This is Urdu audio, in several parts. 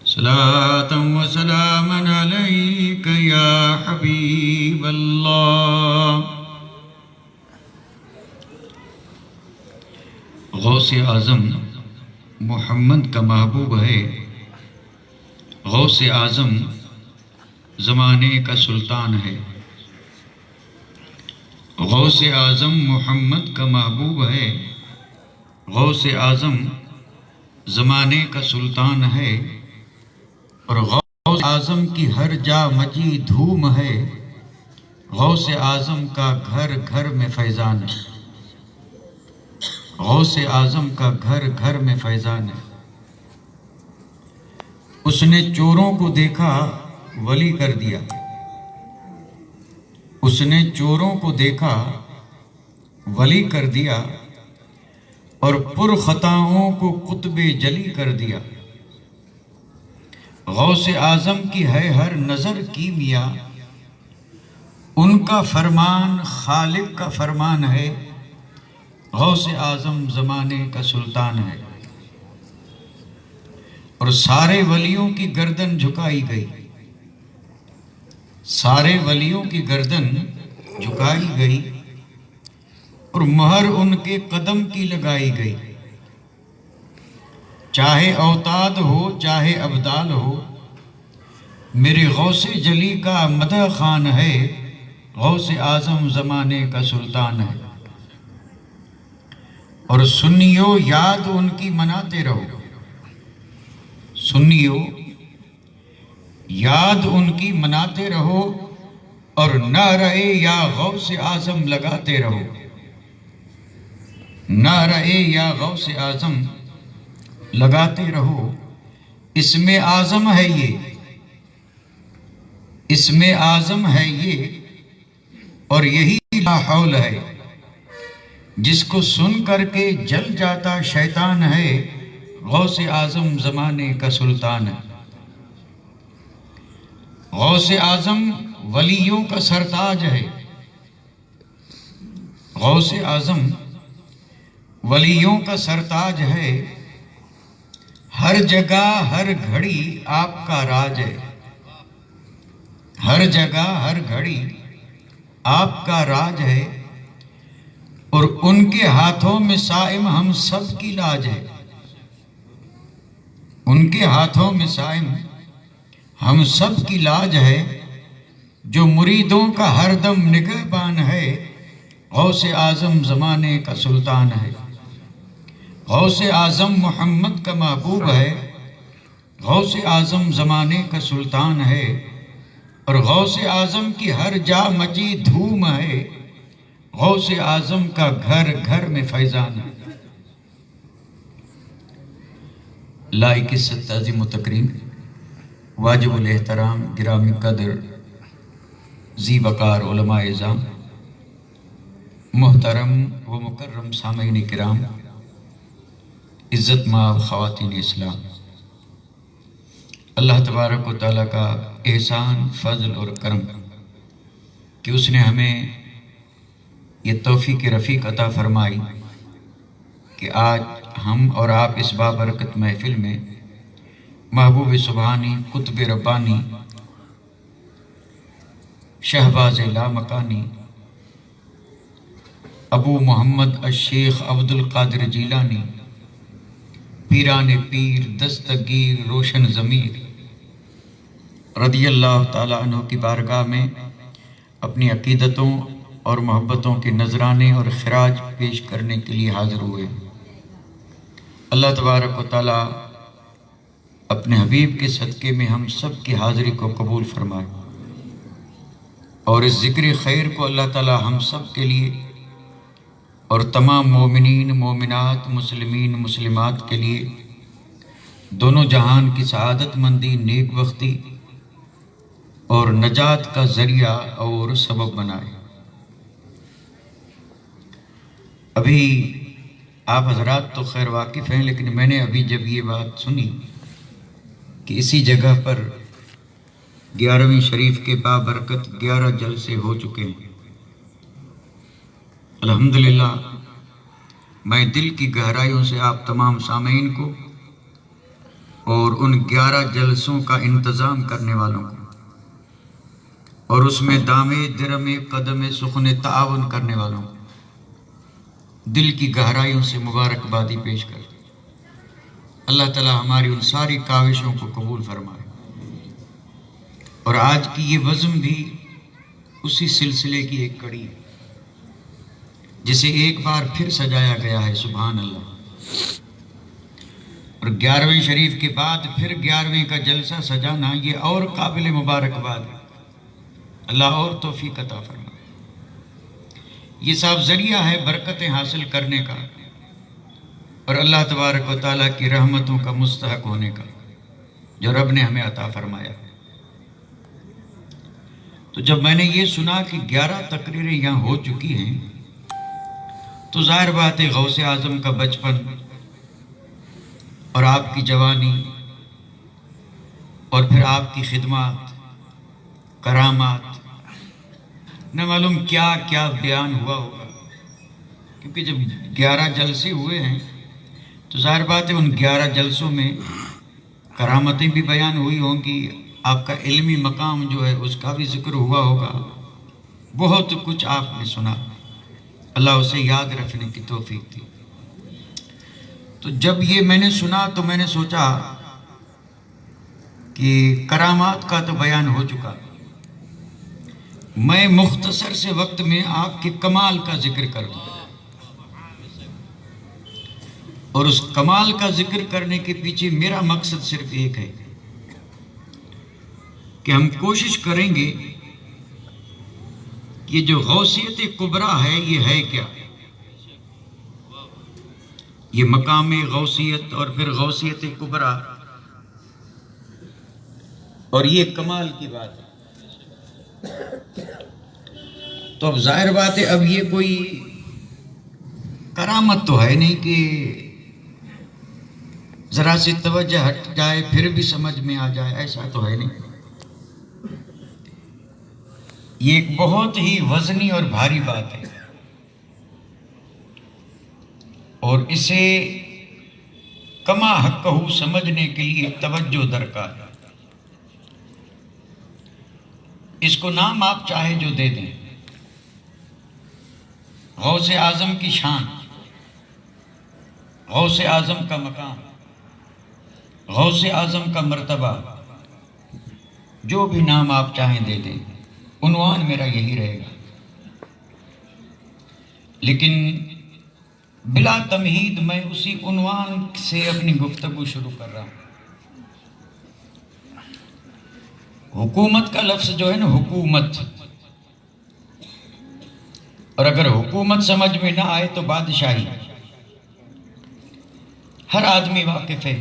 صلاة وسلاما عليك يا حبيب الله۔ غوث اعظم محمد کا محبوب ہے، غوث اعظم زمانے کا سلطان ہے۔ غوث اعظم محمد کا محبوب ہے، غوث اعظم زمانے کا سلطان ہے، اور غوث اعظم کی ہر جا مچی دھوم ہے، غوث اعظم کا گھر گھر میں فیضان ہے، غوث اعظم کا گھر گھر میں فیضان ہے۔ اس نے چوروں کو دیکھا ولی کر دیا، اس نے چوروں کو دیکھا ولی کر دیا، اور پر خطاؤں کو قطب جلی کر دیا۔ غوث اعظم کی ہے ہر نظر کیمیا، ان کا فرمان خالق کا فرمان ہے، غوث اعظم زمانے کا سلطان ہے۔ اور سارے ولیوں کی گردن جھکائی گئی، سارے ولیوں کی گردن جھکائی گئی، اور مہر ان کے قدم کی لگائی گئی۔ چاہے اوتاد ہو چاہے ابدال ہو، میرے غوث جلی کا مدح خوان ہے، غوث اعظم زمانے کا سلطان ہے۔ اور سنیو یاد ان کی مناتے رہو، سنیو یاد ان کی مناتے رہو، اور نعرہ یا غوث اعظم لگاتے رہو، نعرہ یا غوث اعظم لگاتے رہو۔ اسم اعظم ہے یہ، اسم اعظم ہے یہ، اور یہی لا حول ہے، جس کو سن کر کے جل جاتا شیطان ہے، غوث اعظم زمانے کا سلطان ہے۔ غوث اعظم ولیوں کا سرتاج ہے، غوث اعظم ولیوں کا سرتاج ہے، ہر جگہ ہر گھڑی آپ کا راج ہے، ہر جگہ ہر گھڑی آپ کا راج ہے، اور ان کے ہاتھوں میں صائم ہم سب کی لاج ہے، ان کے ہاتھوں میں صائم ہم سب کی لاج ہے، جو مریدوں کا ہر دم نگہبان ہے، غوث اعظم زمانے کا سلطان ہے۔ غوث اعظم محمد کا محبوب ہے، غوث اعظم زمانے کا سلطان ہے، اور غوث اعظم کی ہر جا مچی دھوم ہے، غوث اعظم کا گھر گھر میں فیضان ہے۔ لائق تعظیم و تکریم، واجب الاحترام، گرامی قدر، ذی وقار علماء اعظام، محترم و مکرم سامعین کرام، عزت مآب خواتین اسلام، اللہ تبارک و تعالیٰ کا احسان، فضل اور کرم کہ اس نے ہمیں یہ توفیق رفیق عطا فرمائی کہ آج ہم اور آپ اس بابرکت محفل میں محبوب سبحانی، قطب ربانی، شہباز لامکانی، ابو محمد الشیخ عبد القادر جیلانی، پیران پیر دستگیر روشن ضمیر رضی اللہ تعالیٰ عنہ کی بارگاہ میں اپنی عقیدتوں اور محبتوں کے نذرانے اور خراج پیش کرنے کے لیے حاضر ہوئے۔ اللہ تبارک و تعالیٰ اپنے حبیب کے صدقے میں ہم سب کی حاضری کو قبول فرمائے، اور اس ذکر خیر کو اللہ تعالیٰ ہم سب کے لیے اور تمام مومنین مومنات مسلمین مسلمات کے لیے دونوں جہان کی سعادت مندی، نیک بختی اور نجات کا ذریعہ اور سبب بنائے۔ ابھی آپ حضرات تو خیر واقف ہیں، لیکن میں نے ابھی جب یہ بات سنی کہ اسی جگہ پر 11ویں شریف کے بابرکت 11 جلسے ہو چکے ہیں، الحمدللہ میں دل کی گہرائیوں سے آپ تمام سامعین کو اور ان 11 جلسوں کا انتظام کرنے والوں کو، اور اس میں دامے درمے قدم سخن تعاون کرنے والوں کو دل کی گہرائیوں سے مبارکبادی پیش کر۔ اللہ تعالی ہماری ان ساری کاوشوں کو قبول فرمائے۔ اور آج کی یہ بزم بھی اسی سلسلے کی ایک کڑی ہے جسے ایک بار پھر سجایا گیا ہے، سبحان اللہ۔ اور 11ویں شریف کے بعد پھر 11ویں کا جلسہ سجانا یہ اور قابل مبارکباد ہے۔ اللہ اور توفیق عطا فرمائے۔ یہ صاحب ذریعہ ہے برکتیں حاصل کرنے کا اور اللہ تبارک و تعالیٰ کی رحمتوں کا مستحق ہونے کا جو رب نے ہمیں عطا فرمایا۔ تو جب میں نے یہ سنا کہ 11 تقریریں یہاں ہو چکی ہیں تو ظاہر بات ہے غوث اعظم کا بچپن اور آپ کی جوانی اور پھر آپ کی خدمات، کرامات، نہ معلوم کیا کیا بیان ہوا ہوگا، کیونکہ جب 11 جلسے ہوئے ہیں تو ظاہر بات ہے ان 11 جلسوں میں کرامتیں بھی بیان ہوئی ہوں گی، آپ کا علمی مقام جو ہے اس کا بھی ذکر ہوا ہوگا، بہت کچھ آپ نے سنا، اللہ اسے یاد رکھنے کی توفیق دی۔ تو جب یہ میں نے سنا تو میں نے سوچا کہ کرامات کا تو بیان ہو چکا، میں مختصر سے وقت میں آپ کے کمال کا ذکر کر دوں، اور اس کمال کا ذکر کرنے کے پیچھے میرا مقصد صرف ایک ہے کہ ہم کوشش کریں گے کہ جو غوثیت کبریٰ ہے یہ ہے کیا، یہ مقام غوثیت اور پھر غوثیت کبریٰ، اور یہ کمال کی بات ہے۔ تو اب ظاہر بات ہے اب یہ کوئی کرامت تو ہے نہیں کہ ذرا سی توجہ ہٹ جائے پھر بھی سمجھ میں آ جائے، ایسا تو ہے نہیں۔ یہ ایک بہت ہی وزنی اور بھاری بات ہے، اور اسے کما حقہ سمجھنے کے لیے توجہ درکار ہے۔ اس کو نام آپ چاہے جو دے دیں، غوث اعظم کی شان، غوث اعظم کا مقام، غوث اعظم کا مرتبہ، جو بھی نام آپ چاہیں دے دیں، عنوان میرا یہی رہے گا۔ لیکن بلا تمہید میں اسی عنوان سے اپنی گفتگو شروع کر رہا ہوں۔ حکومت کا لفظ جو ہے نا، حکومت، اور اگر حکومت سمجھ میں نہ آئے تو بادشاہی، ہر آدمی واقف ہے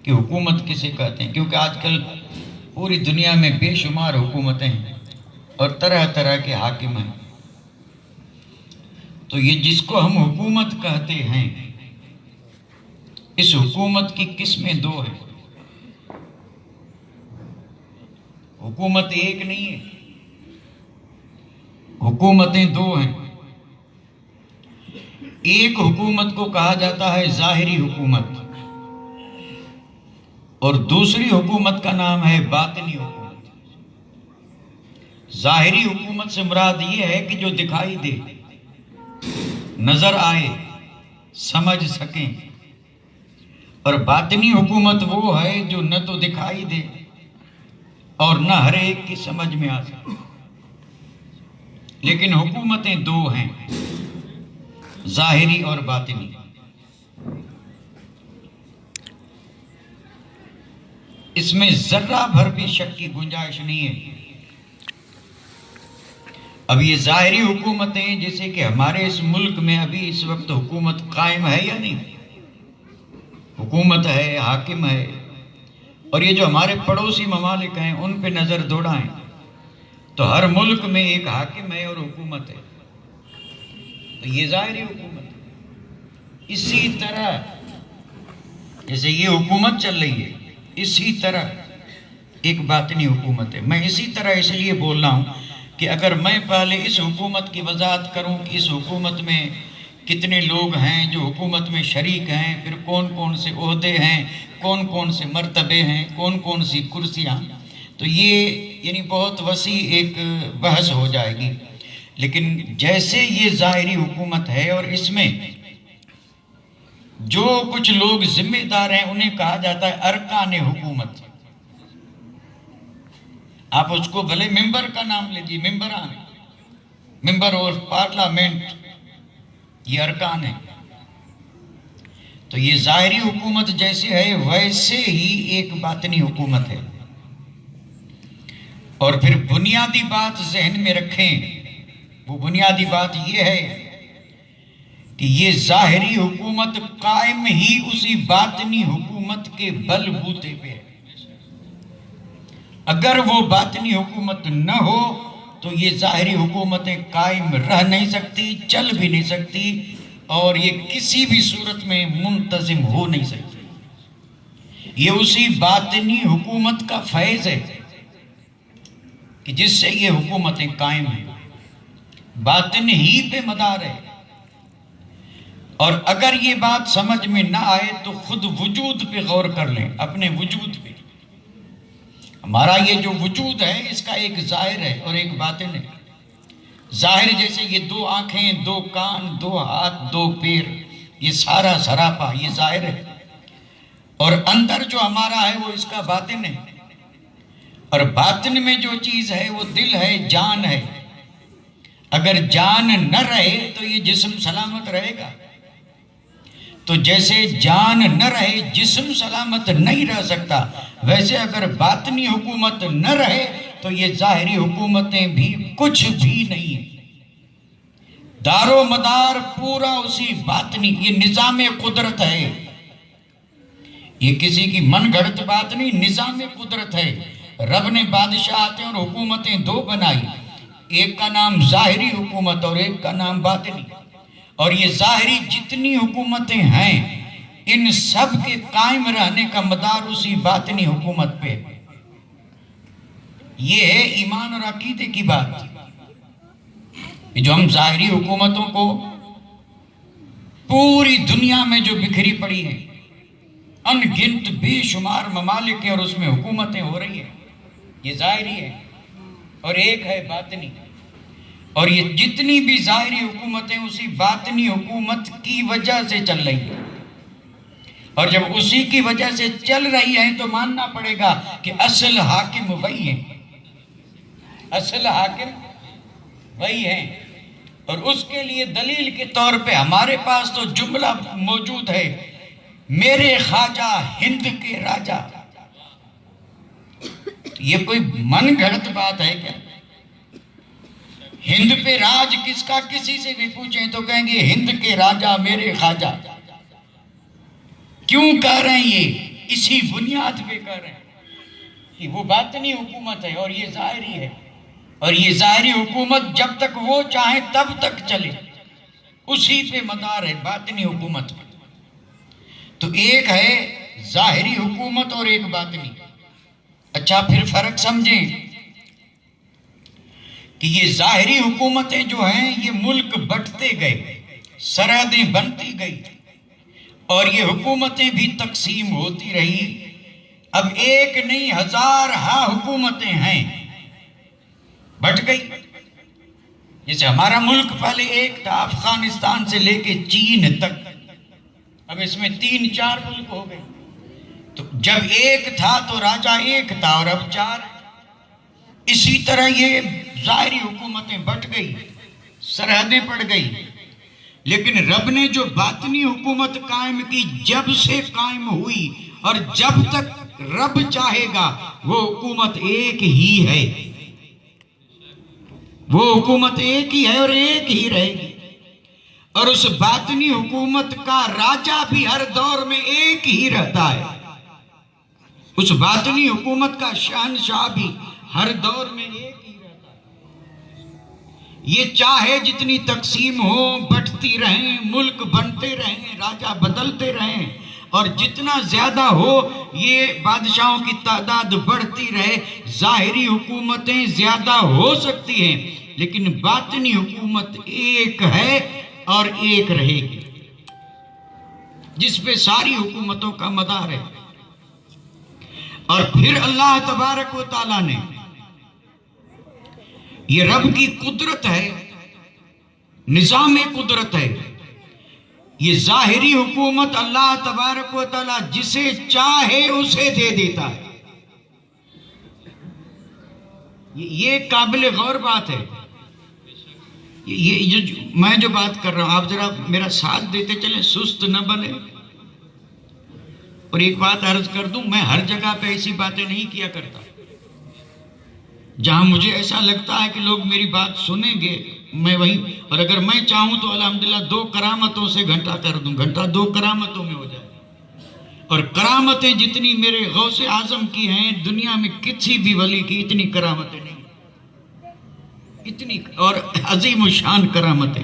کہ حکومت کسے کہتے ہیں، کیونکہ آج کل پوری دنیا میں بے شمار حکومتیں ہیں اور طرح طرح کے حاکم ہیں۔ تو یہ جس کو ہم حکومت کہتے ہیں، اس حکومت کی قسمیں دو ہیں، حکومت ایک نہیں ہے، حکومتیں دو ہیں۔ ایک حکومت کو کہا جاتا ہے ظاہری حکومت، اور دوسری حکومت کا نام ہے باطنی حکومت۔ ظاہری حکومت سے مراد یہ ہے کہ جو دکھائی دے، نظر آئے، سمجھ سکیں، اور باطنی حکومت وہ ہے جو نہ تو دکھائی دے اور نہ ہر ایک کی سمجھ میں آ سکے۔ لیکن حکومتیں دو ہیں، ظاہری اور باطنی۔ اس میں ذرہ بھر بھی شک کی گنجائش نہیں ہے۔ اب یہ ظاہری حکومتیں، جیسے کہ ہمارے اس ملک میں ابھی اس وقت حکومت قائم ہے یا نہیں، حکومت ہے، حاکم ہے، اور یہ جو ہمارے پڑوسی ممالک ہیں ان پہ نظر دوڑائیں تو ہر ملک میں ایک حاکم ہے اور حکومت ہے، تو یہ ظاہری حکومت ہے۔ اسی طرح جیسے یہ حکومت چل رہی ہے، اسی طرح ایک باطنی حکومت ہے۔ میں اسی طرح اس لیے بول رہا ہوں کہ اگر میں پہلے اس حکومت کی وضاحت کروں کہ اس حکومت میں کتنے لوگ ہیں جو حکومت میں شریک ہیں، پھر کون کون سے عہدے ہیں، کون کون سے مرتبے ہیں، کون کون سی کرسیاں. تو یہ یعنی بہت وسیع ایک بحث ہو جائے گی. لیکن جیسے یہ ظاہری حکومت ہے اور اس میں جو کچھ لوگ ذمہ دار ہیں انہیں کہا جاتا ہے ارکان حکومت. آپ اس کو بھلے ممبر کا نام لیجیے، ممبر اور پارلیمنٹ، یہ ارکان ہیں. تو یہ ظاہری حکومت جیسے ہے ویسے ہی ایک باطنی حکومت ہے. اور پھر بنیادی بات ذہن میں رکھیں، وہ بنیادی بات یہ ہے کہ یہ ظاہری حکومت قائم ہی اسی باطنی حکومت کے بل بوتے پہ ہے. اگر وہ باطنی حکومت نہ ہو تو یہ ظاہری حکومتیں قائم رہ نہیں سکتی، چل بھی نہیں سکتی، اور یہ کسی بھی صورت میں منتظم ہو نہیں سکتی. یہ اسی باطنی حکومت کا فیض ہے کہ جس سے یہ حکومتیں قائم ہیں، باطن ہی پہ مدار ہے. اور اگر یہ بات سمجھ میں نہ آئے تو خود وجود پہ غور کر لیں، اپنے وجود پہ. ہمارا یہ جو وجود ہے اس کا ایک ظاہر ہے اور ایک باطن ہے. ظاہر جیسے یہ 2 آنکھیں، 2 کان، 2 ہاتھ، 2 پیر، یہ سارا سراپا یہ ظاہر ہے. اور اندر جو ہمارا ہے وہ اس کا باطن ہے. اور باطن میں جو چیز ہے وہ دل ہے، جان ہے. اگر جان نہ رہے تو یہ جسم سلامت رہے گا. تو جیسے جان نہ رہے جسم سلامت نہیں رہ سکتا، ویسے اگر باطنی حکومت نہ رہے تو یہ ظاہری حکومتیں بھی کچھ بھی نہیں ہیں. دار و مدار پورا اسی باطنی، یہ نظام قدرت ہے. یہ کسی کی من گھڑت بات نہیں، نظام قدرت ہے. رب نے بادشاہتیں اور حکومتیں 2 بنائی، ایک کا نام ظاہری حکومت اور ایک کا نام باطنی. اور یہ ظاہری جتنی حکومتیں ہیں ان سب کے قائم رہنے کا مدار اسی باطنی حکومت پہ. یہ ہے ایمان اور عقیدے کی بات. جو ہم ظاہری حکومتوں کو پوری دنیا میں جو بکھری پڑی ہیں، ان گنت بے شمار ممالک ہیں اور اس میں حکومتیں ہو رہی ہیں، یہ ظاہری ہے. اور ایک ہے باطنی. اور یہ جتنی بھی ظاہری حکومتیں اسی باطنی حکومت کی وجہ سے چل رہی ہیں. اور جب اسی کی وجہ سے چل رہی ہیں تو ماننا پڑے گا کہ اصل حاکم وہی ہیں، اصل حاکم وہی ہیں. اور اس کے لیے دلیل کے طور پہ ہمارے پاس تو جملہ موجود ہے، میرے خواجہ ہند کے راجہ. یہ کوئی من گھڑت بات ہے کیا؟ ہند پہ راج کس کا؟ کسی سے بھی پوچھیں تو کہیں گے ہند کے راجہ میرے خواجہ. کیوں کہہ رہے ہیں؟ یہ اسی بنیاد پہ کہہ رہے ہیں کہ وہ باطنی حکومت ہے اور یہ ظاہری ہے. اور یہ ظاہری حکومت جب تک وہ چاہیں تب تک چلے، اسی پہ مدار ہے باطنی حکومت. تو ایک ہے ظاہری حکومت اور ایک باطنی. اچھا پھر فرق سمجھیں کہ یہ ظاہری حکومتیں جو ہیں یہ ملک بٹتے گئے، سرحدیں بنتی گئی، اور یہ حکومتیں بھی تقسیم ہوتی رہی. اب ایک نہیں 1000 حکومتیں ہیں، بٹ گئی. جیسے ہمارا ملک پہلے ایک تھا، افغانستان سے لے کے چین تک، اب اس میں 3-4 ملک ہو گئے. تو جب ایک تھا تو راجہ ایک تھا اور اب 4. اسی طرح یہ ظاہری حکومتیں بٹ گئی، سرحدیں پڑ گئی. لیکن رب نے جو باطنی حکومت قائم کی، جب سے قائم ہوئی اور جب تک رب چاہے گا وہ حکومت ایک ہی ہے. وہ حکومت ایک ہی ہے اور ایک ہی رہے گی. اور اس باطنی حکومت کا راجہ بھی ہر دور میں ایک ہی رہتا ہے. اس باطنی حکومت کا شہنشاہ بھی ہر دور میں ایک ہی رہتا ہے. یہ چاہے جتنی تقسیم ہو، بٹتی رہیں، ملک بنتے رہیں، راجہ بدلتے رہیں، اور جتنا زیادہ ہو یہ بادشاہوں کی تعداد بڑھتی رہے، ظاہری حکومتیں زیادہ ہو سکتی ہیں لیکن باطنی حکومت ایک ہے. اور ایک رہے گی، جس پہ ساری حکومتوں کا مدار ہے۔ اور پھر اللہ تبارک و تعالیٰ نے، یہ رب کی قدرت ہے، نظام قدرت ہے، یہ ظاہری حکومت اللہ تبارک و تعالیٰ جسے چاہے اسے دے دیتا ہے۔ یہ قابل غور بات ہے۔ میں جو بات کر رہا ہوں آپ ذرا میرا ساتھ دیتے چلیں، سست نہ بنے۔ اور ایک بات عرض کر دوں، میں ہر جگہ پہ ایسی باتیں نہیں کیا کرتا۔ جہاں مجھے ایسا لگتا ہے کہ لوگ میری بات سنیں گے میں وہیں، اور اگر میں چاہوں تو الحمدللہ 2 کرامتوں سے گھنٹہ کر دوں، گھنٹہ 2 کرامتوں میں ہو جائے۔ اور کرامتیں جتنی میرے غوث اعظم کی ہیں، دنیا میں کسی بھی ولی کی اتنی کرامتیں نہیں، اتنی اور عظیم الشان کرامتیں۔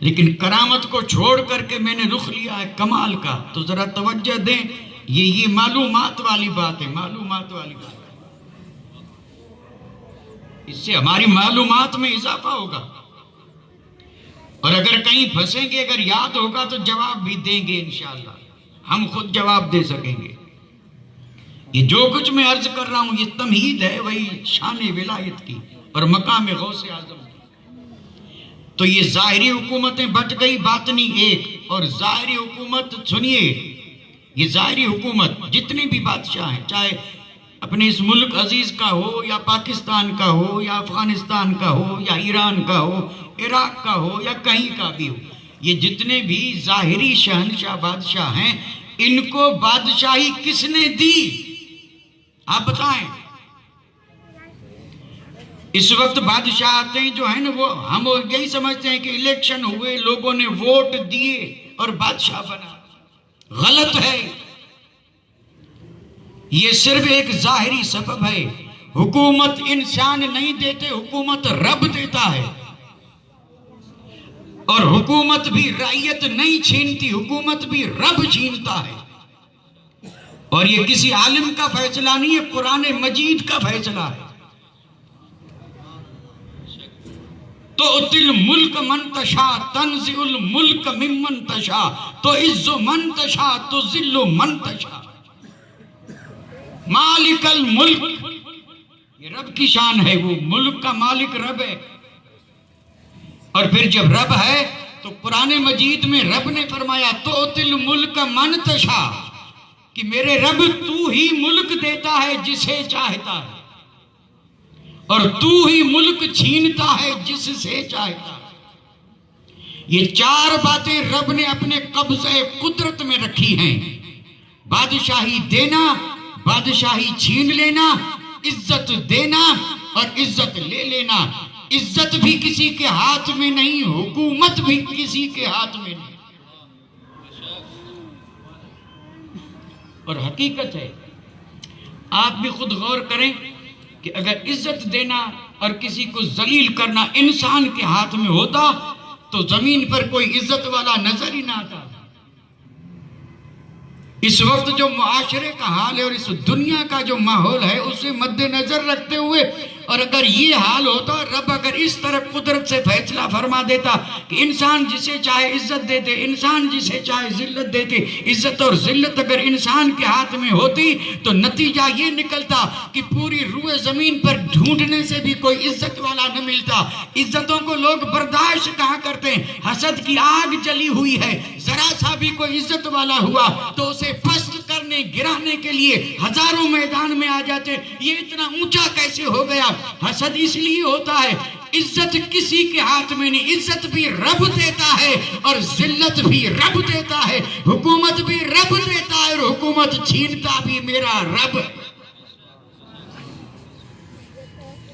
لیکن کرامت کو چھوڑ کر کے میں نے رخ لیا ہے کمال کا، تو ذرا توجہ دیں، یہ معلومات والی بات ہے، معلومات والی بات ہے۔ اس سے ہماری معلومات میں اضافہ ہوگا، اور اگر کہیں پھنسیں گے، اگر یاد ہوگا تو جواب بھی دیں گے انشاءاللہ، ہم خود جواب دے سکیں گے۔ یہ جو کچھ میں عرض کر رہا ہوں یہ تمہید ہے وہی شان ولایت کی اور مقام غوث اعظم کی۔ تو یہ ظاہری حکومتیں بچ گئی، باطنی ایک۔ اور ظاہری حکومت سنیے، یہ ظاہری حکومت جتنے بھی بادشاہ ہیں، چاہے اپنے اس ملک عزیز کا ہو یا پاکستان کا ہو یا افغانستان کا ہو یا ایران کا ہو، عراق کا ہو یا کہیں کا بھی ہو، یہ جتنے بھی ظاہری شہنشاہ بادشاہ ہیں، ان کو بادشاہی کس نے دی؟ آپ بتائیں۔ اس وقت بادشاہتیں جو ہیں نا، وہ ہم یہی سمجھتے ہیں کہ الیکشن ہوئے، لوگوں نے ووٹ دیے اور بادشاہ بنا۔ غلط ہے، یہ صرف ایک ظاہری سبب ہے۔ حکومت انسان نہیں دیتے، حکومت رب دیتا ہے۔ اور حکومت بھی رعیت نہیں چھینتی، حکومت بھی رب چھینتا ہے۔ اور یہ کسی عالم کا فیصلہ نہیں ہے، قرآن مجید کا فیصلہ ہے۔ تؤتی الملک من تشاء تنزع الملک ممن تشاء تعز من تشاء تذل من تشاء مالک الملک، یہ رب کی شان ہے، وہ ملک کا مالک رب ہے۔ اور پھر جب رب ہے تو قرآن مجید میں رب نے فرمایا تؤتی الملک من تشاء، کہ میرے رب تو ہی ملک دیتا ہے جسے چاہتا ہے، اور تو ہی ملک چھینتا ہے جس سے چاہتا ہے۔ یہ 4 باتیں رب نے اپنے قبضہ قدرت میں رکھی ہیں: بادشاہی دینا، بادشاہی چھین لینا، عزت دینا اور عزت لے لینا۔ عزت بھی کسی کے ہاتھ میں نہیں، حکومت بھی کسی کے ہاتھ میں نہیں۔ اور حقیقت ہے، آپ بھی خود غور کریں کہ اگر عزت دینا اور کسی کو ذلیل کرنا انسان کے ہاتھ میں ہوتا تو زمین پر کوئی عزت والا نظر ہی نہ آتا۔ اس وقت جو معاشرے کا حال ہے اور اس دنیا کا جو ماحول ہے اسے مد نظر رکھتے ہوئے، اور اگر یہ حال ہوتا، رب اگر اس طرح قدرت سے فیصلہ فرما دیتا کہ انسان جسے چاہے عزت دیتے، انسان جسے چاہے ذلت دیتے، عزت اور ذلت اگر انسان کے ہاتھ میں ہوتی تو نتیجہ یہ نکلتا کہ پوری روئے زمین پر ڈھونڈنے سے بھی کوئی عزت والا نہ ملتا۔ عزتوں کو لوگ برداشت کہاں کرتے ہیں؟ حسد کی آگ جلی ہوئی ہے، ذرا سا بھی کوئی عزت والا ہوا تو اسے پست کرنے، گرانے کے لیے ہزاروں میدان میں آ جاتے۔ یہ اتنا اونچا کیسے ہو گیا؟ حسد اس لیے ہوتا ہے، عزت کسی کے ہاتھ میں نہیں، عزت بھی رب دیتا ہے اور ذلت بھی رب دیتا ہے، حکومت بھی رب دیتا ہے اور حکومت چھینتا بھی میرا رب۔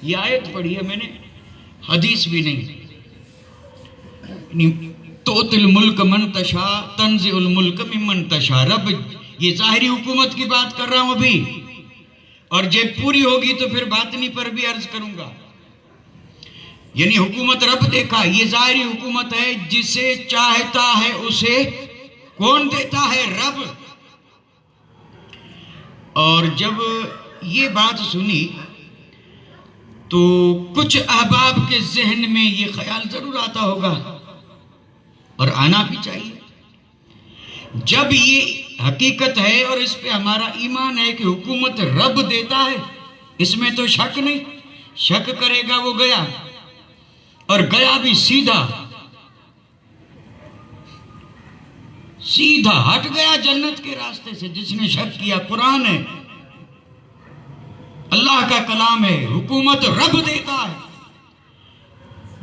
یہ آیت پڑھی ہے میں نے، حدیث بھی نہیں۔ تؤتی الملک من تشاء تنزع الملک ممن تشاء۔ رب، یہ ظاہری حکومت کی بات کر رہا ہوں ابھی، اور جب پوری ہوگی تو پھر باطنی پر بھی عرض کروں گا۔ یعنی حکومت رب دیکھا، یہ ظاہری حکومت ہے، جسے چاہتا ہے اسے کون دیتا ہے؟ رب۔ اور جب یہ بات سنی تو کچھ احباب کے ذہن میں یہ خیال ضرور آتا ہوگا اور آنا بھی چاہیے۔ جب یہ حقیقت ہے اور اس پہ ہمارا ایمان ہے کہ حکومت رب دیتا ہے، اس میں تو شک نہیں، شک کرے گا وہ گیا، اور گیا بھی سیدھا سیدھا ہٹ گیا جنت کے راستے سے جس نے شک کیا۔ قرآن ہے، اللہ کا کلام ہے، حکومت رب دیتا ہے۔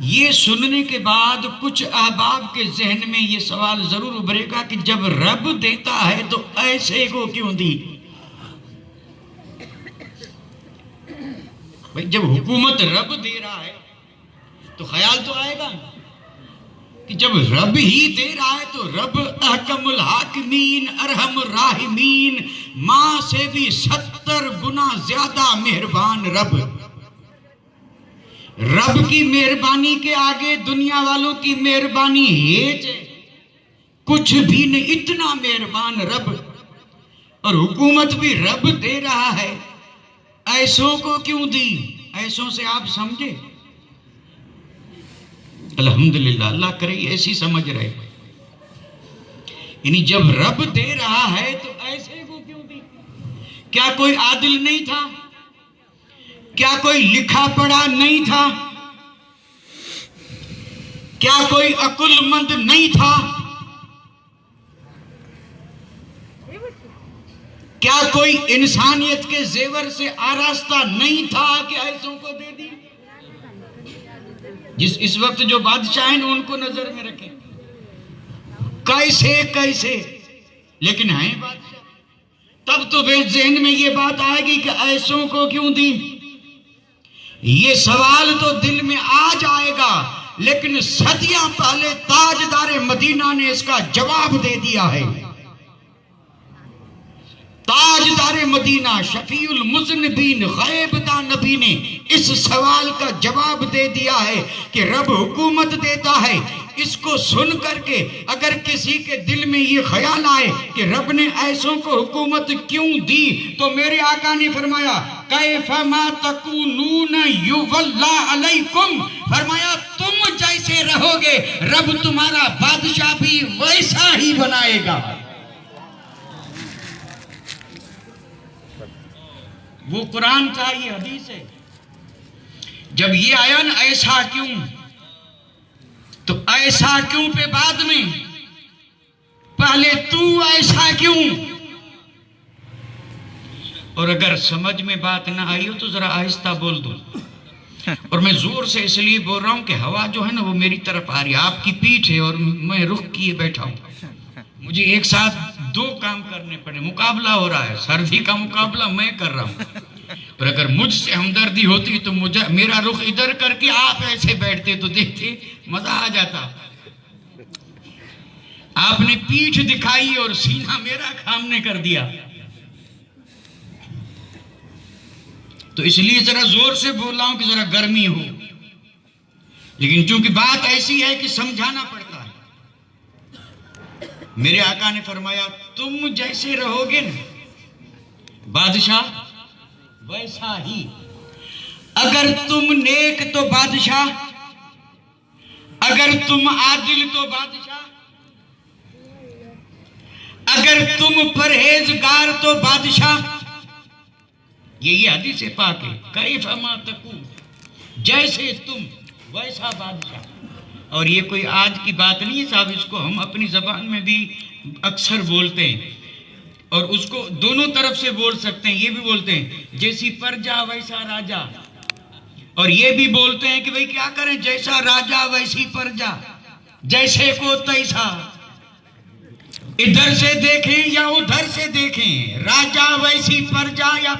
یہ سننے کے بعد کچھ احباب کے ذہن میں یہ سوال ضرور ابھرے گا کہ جب رب دیتا ہے تو ایسے کو کیوں دی؟ بھئی جب حکومت رب دے رہا ہے تو خیال تو آئے گا کہ جب رب ہی دے رہا ہے تو رب احکم الحاکمین ارحم الراحمین، ماں سے بھی 70 گنا زیادہ مہربان رب۔ رب کی مہربانی کے آگے دنیا والوں کی مہربانی ہیچ ہے، کچھ بھی نہیں، اتنا مہربان رب۔ اور حکومت بھی رب دے رہا ہے، ایسوں کو کیوں دی؟ ایسوں سے آپ سمجھے؟ الحمدللہ، اللہ کرے ایسی سمجھ رہے۔ یعنی جب رب دے رہا ہے تو ایسے کو کیوں دی؟ کیا کوئی عادل نہیں تھا؟ کیا کوئی لکھا پڑھا نہیں تھا؟ کیا کوئی عقل مند نہیں تھا؟ کیا کوئی انسانیت کے زیور سے آراستہ نہیں تھا کہ ایسوں کو دے دی؟ اس وقت جو بادشاہ ہیں ان کو نظر میں رکھیں، کیسے لیکن ہیں بادشاہ۔ تب تو بے ذہن میں یہ بات آئے گی کہ ایسوں کو کیوں دی؟ یہ سوال تو دل میں آ جائے گا، لیکن صدیاں پہلے تاجدار مدینہ نے اس کا جواب دے دیا ہے۔ تاجدار مدینہ شفیع المذنبین غیب دان نبی نے اس سوال کا جواب دے دیا ہے کہ رب حکومت دیتا ہے۔ اس کو سن کر کے اگر کسی کے دل میں یہ خیال آئے کہ رب نے ایسوں کو حکومت کیوں دی، تو میرے آقا نے فرمایا کیفما تکونون یولا علیکم، فرمایا تم جیسے رہو گے رب تمہارا بادشاہ بھی ویسا ہی بنائے گا۔ وہ قرآن کا یہ حدیث ہے۔ جب یہ آیا نا ایسا کیوں، تو ایسا کیوں پہ بعد میں، پہلے تو ایسا کیوں؟ اور اگر سمجھ میں بات نہ آئی ہو تو ذرا آہستہ بول دو۔ اور میں زور سے اس لیے بول رہا ہوں کہ ہوا جو ہے نا وہ میری طرف آ رہی ہے، آپ کی پیٹھ ہے اور میں رخ کیے بیٹھا ہوں۔ مجھے ایک ساتھ 2 کام کرنے پڑے، مقابلہ ہو رہا ہے، سردی کا مقابلہ میں کر رہا ہوں۔ اور اگر مجھ سے ہمدردی ہوتی تو میرا رخ ادھر کر کے آپ ایسے بیٹھتے تو دیکھتے مزہ آ جاتا۔ آپ نے پیٹھ دکھائی اور سینہ میرا سامنے کر دیا، تو اس لیے ذرا زور سے بول رہا ہوں کہ ذرا گرمی ہو، لیکن چونکہ بات ایسی ہے کہ سمجھانا پڑتا ہے۔ میرے آقا نے فرمایا تم جیسے رہو گے نا بادشاہ ویسا ہی، اگر تم نیک تو بادشاہ، اگر تم عادل تو بادشاہ، اگر تم پرہیزگار تو بادشاہ۔ یہ حدیث پاک ہے، کیفما تکون، جیسے تم ویسا بادشاہ۔ اور یہ کوئی آج کی بات نہیں ہے صاحب، اس کو ہم اپنی زبان میں بھی اکثر بولتے ہیں، اور اس کو دونوں طرف سے بول سکتے ہیں۔ یہ بھی بولتے ہیں جیسی پرجا ویسا راجا، اور یہ بھی بولتے ہیں کہ بھئی کیا کریں، جیسا راجا ویسی پرجا، جیسے کو تیسا۔ ادھر سے دیکھیں یا ادھر سے دیکھیں، راجا ویسی پرجا یا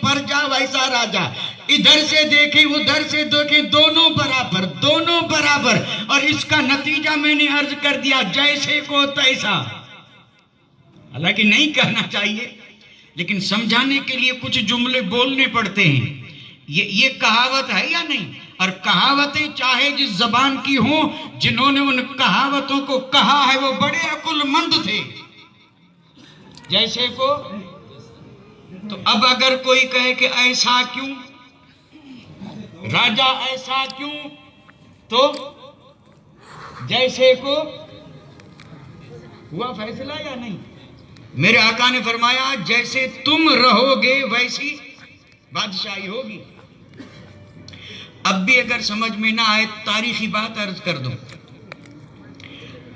پرجا ویسا راجا، ادھر سے دیکھیں ادھر سے دیکھیں، دونوں برابر، دونوں برابر۔ اور اس کا نتیجہ میں نے عرض کر دیا، جیسے کو تیسا۔ حالانکہ نہیں کہنا چاہیے، لیکن سمجھانے کے لیے کچھ جملے بولنے پڑتے ہیں۔ یہ کہاوت ہے یا نہیں؟ اور کہاوتیں چاہے جس زبان کی ہوں، جنہوں نے ان کہاوتوں کو کہا ہے وہ بڑے عقل مند تھے۔ جیسے کو، تو اب اگر کوئی کہے کہ ایسا کیوں، راجا ایسا کیوں، تو جیسے کو ہوا فیصلہ یا نہیں؟ میرے آقا نے فرمایا جیسے تم رہو گے ویسی بادشاہی ہوگی۔ اب بھی اگر سمجھ میں نہ آئے تاریخی بات عرض کر دوں۔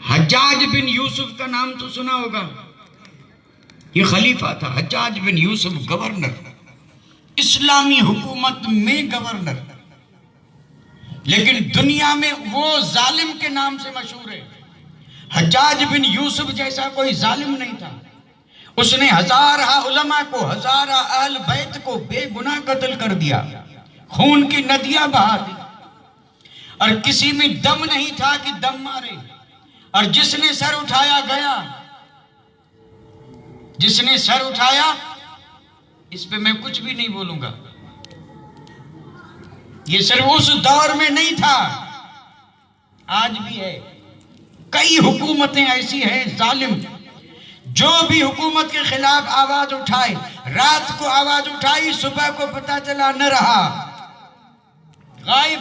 حجاج بن یوسف کا نام تو سنا ہوگا، یہ خلیفہ تھا۔ حجاج بن یوسف گورنر، اسلامی حکومت میں گورنر، لیکن دنیا میں وہ ظالم کے نام سے مشہور ہے۔ حجاج بن یوسف جیسا کوئی ظالم نہیں تھا۔ اس نے ہزارہ علماء کو، ہزارہ اہل بیت کو بے گناہ قتل کر دیا، خون کی ندیاں بہا دی، اور کسی میں دم نہیں تھا کہ دم مارے، اور جس نے سر اٹھایا گیا، جس نے سر اٹھایا، اس پہ میں کچھ بھی نہیں بولوں گا۔ یہ صرف اس دور میں نہیں تھا، آج بھی ہے۔ کئی حکومتیں ایسی ہیں ظالم، جو بھی حکومت کے خلاف آواز اٹھائے، رات کو آواز اٹھائی، صبح کو پتہ چلا نہ رہا، غائب۔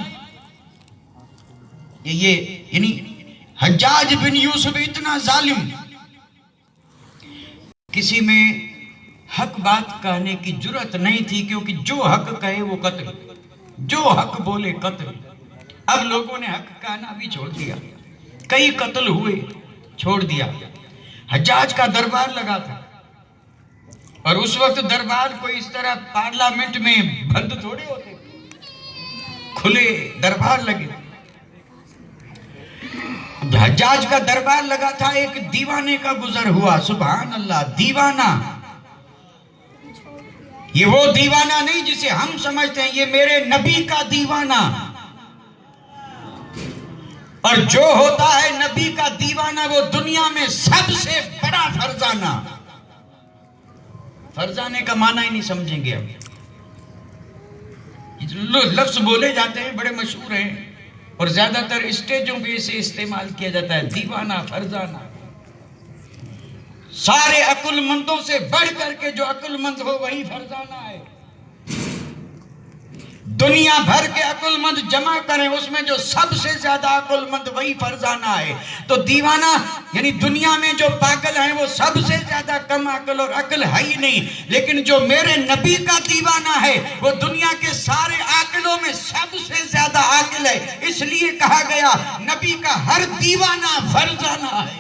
یعنی حجاج بن یوسف اتنا ظالم، کسی میں حق بات کہنے کی جرت نہیں تھی، کیونکہ جو حق کہے وہ قتل، جو حق بولے قتل۔ اب لوگوں نے حق کہنا بھی چھوڑ دیا، کئی قتل ہوئے، چھوڑ دیا۔ حجاج کا دربار لگا تھا، اور اس وقت دربار کوئی اس طرح پارلیمنٹ میں بند تھوڑے ہوتے، کھلے دربار لگے۔ حجاج کا دربار لگا تھا، ایک دیوانے کا گزر ہوا، سبحان اللہ، دیوانہ۔ یہ وہ دیوانہ نہیں جسے ہم سمجھتے ہیں، یہ میرے نبی کا دیوانہ۔ اور جو ہوتا ہے نبی کا دیوانہ، وہ دنیا میں سب سے بڑا فرزانہ۔ فرزانے کا معنی ہی نہیں سمجھیں گے اب، لفظ بولے جاتے ہیں، بڑے مشہور ہیں، اور زیادہ تر اسٹیجوں پہ اسے استعمال کیا جاتا ہے، دیوانہ، فرزانہ۔ سارے عقل مندوں سے بڑھ کر کے جو عقل مند ہو وہی فرزانہ ہے۔ دنیا بھر کے عقل مند جمع کریں، اس میں جو سب سے زیادہ عقل مند وہی فرزانہ ہے۔ تو دیوانہ یعنی دنیا میں جو پاگل ہیں وہ سب سے زیادہ کم عقل اور عقل ہے ہی نہیں، لیکن جو میرے نبی کا دیوانہ ہے وہ دنیا کے سارے عاقلوں میں سب سے زیادہ عاقل ہے۔ اس لیے کہا گیا نبی کا ہر دیوانہ فرزانہ ہے۔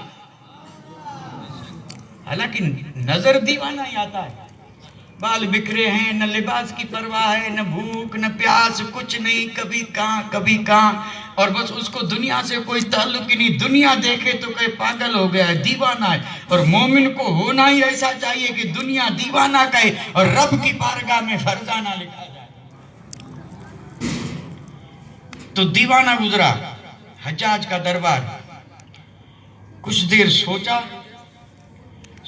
حالانکہ نظر دیوانہ ہی آتا ہے، بال بکھرے ہیں، نہ لباس کی پرواہ ہے، نہ بھوک نہ پیاس، کچھ نہیں، کبھی کہاں کبھی کہاں، اور بس اس کو دنیا سے کوئی تعلق ہی نہیں، دنیا دیکھے تو کہ پاگل ہو گیا ہے، دیوانہ ہے۔ اور مومن کو ہونا ہی ایسا چاہیے کہ دنیا دیوانہ کہے اور رب کی بارگاہ میں فرزانہ لکھا جائے۔ تو دیوانہ گزرا حجاج کا دربار، کچھ دیر سوچا،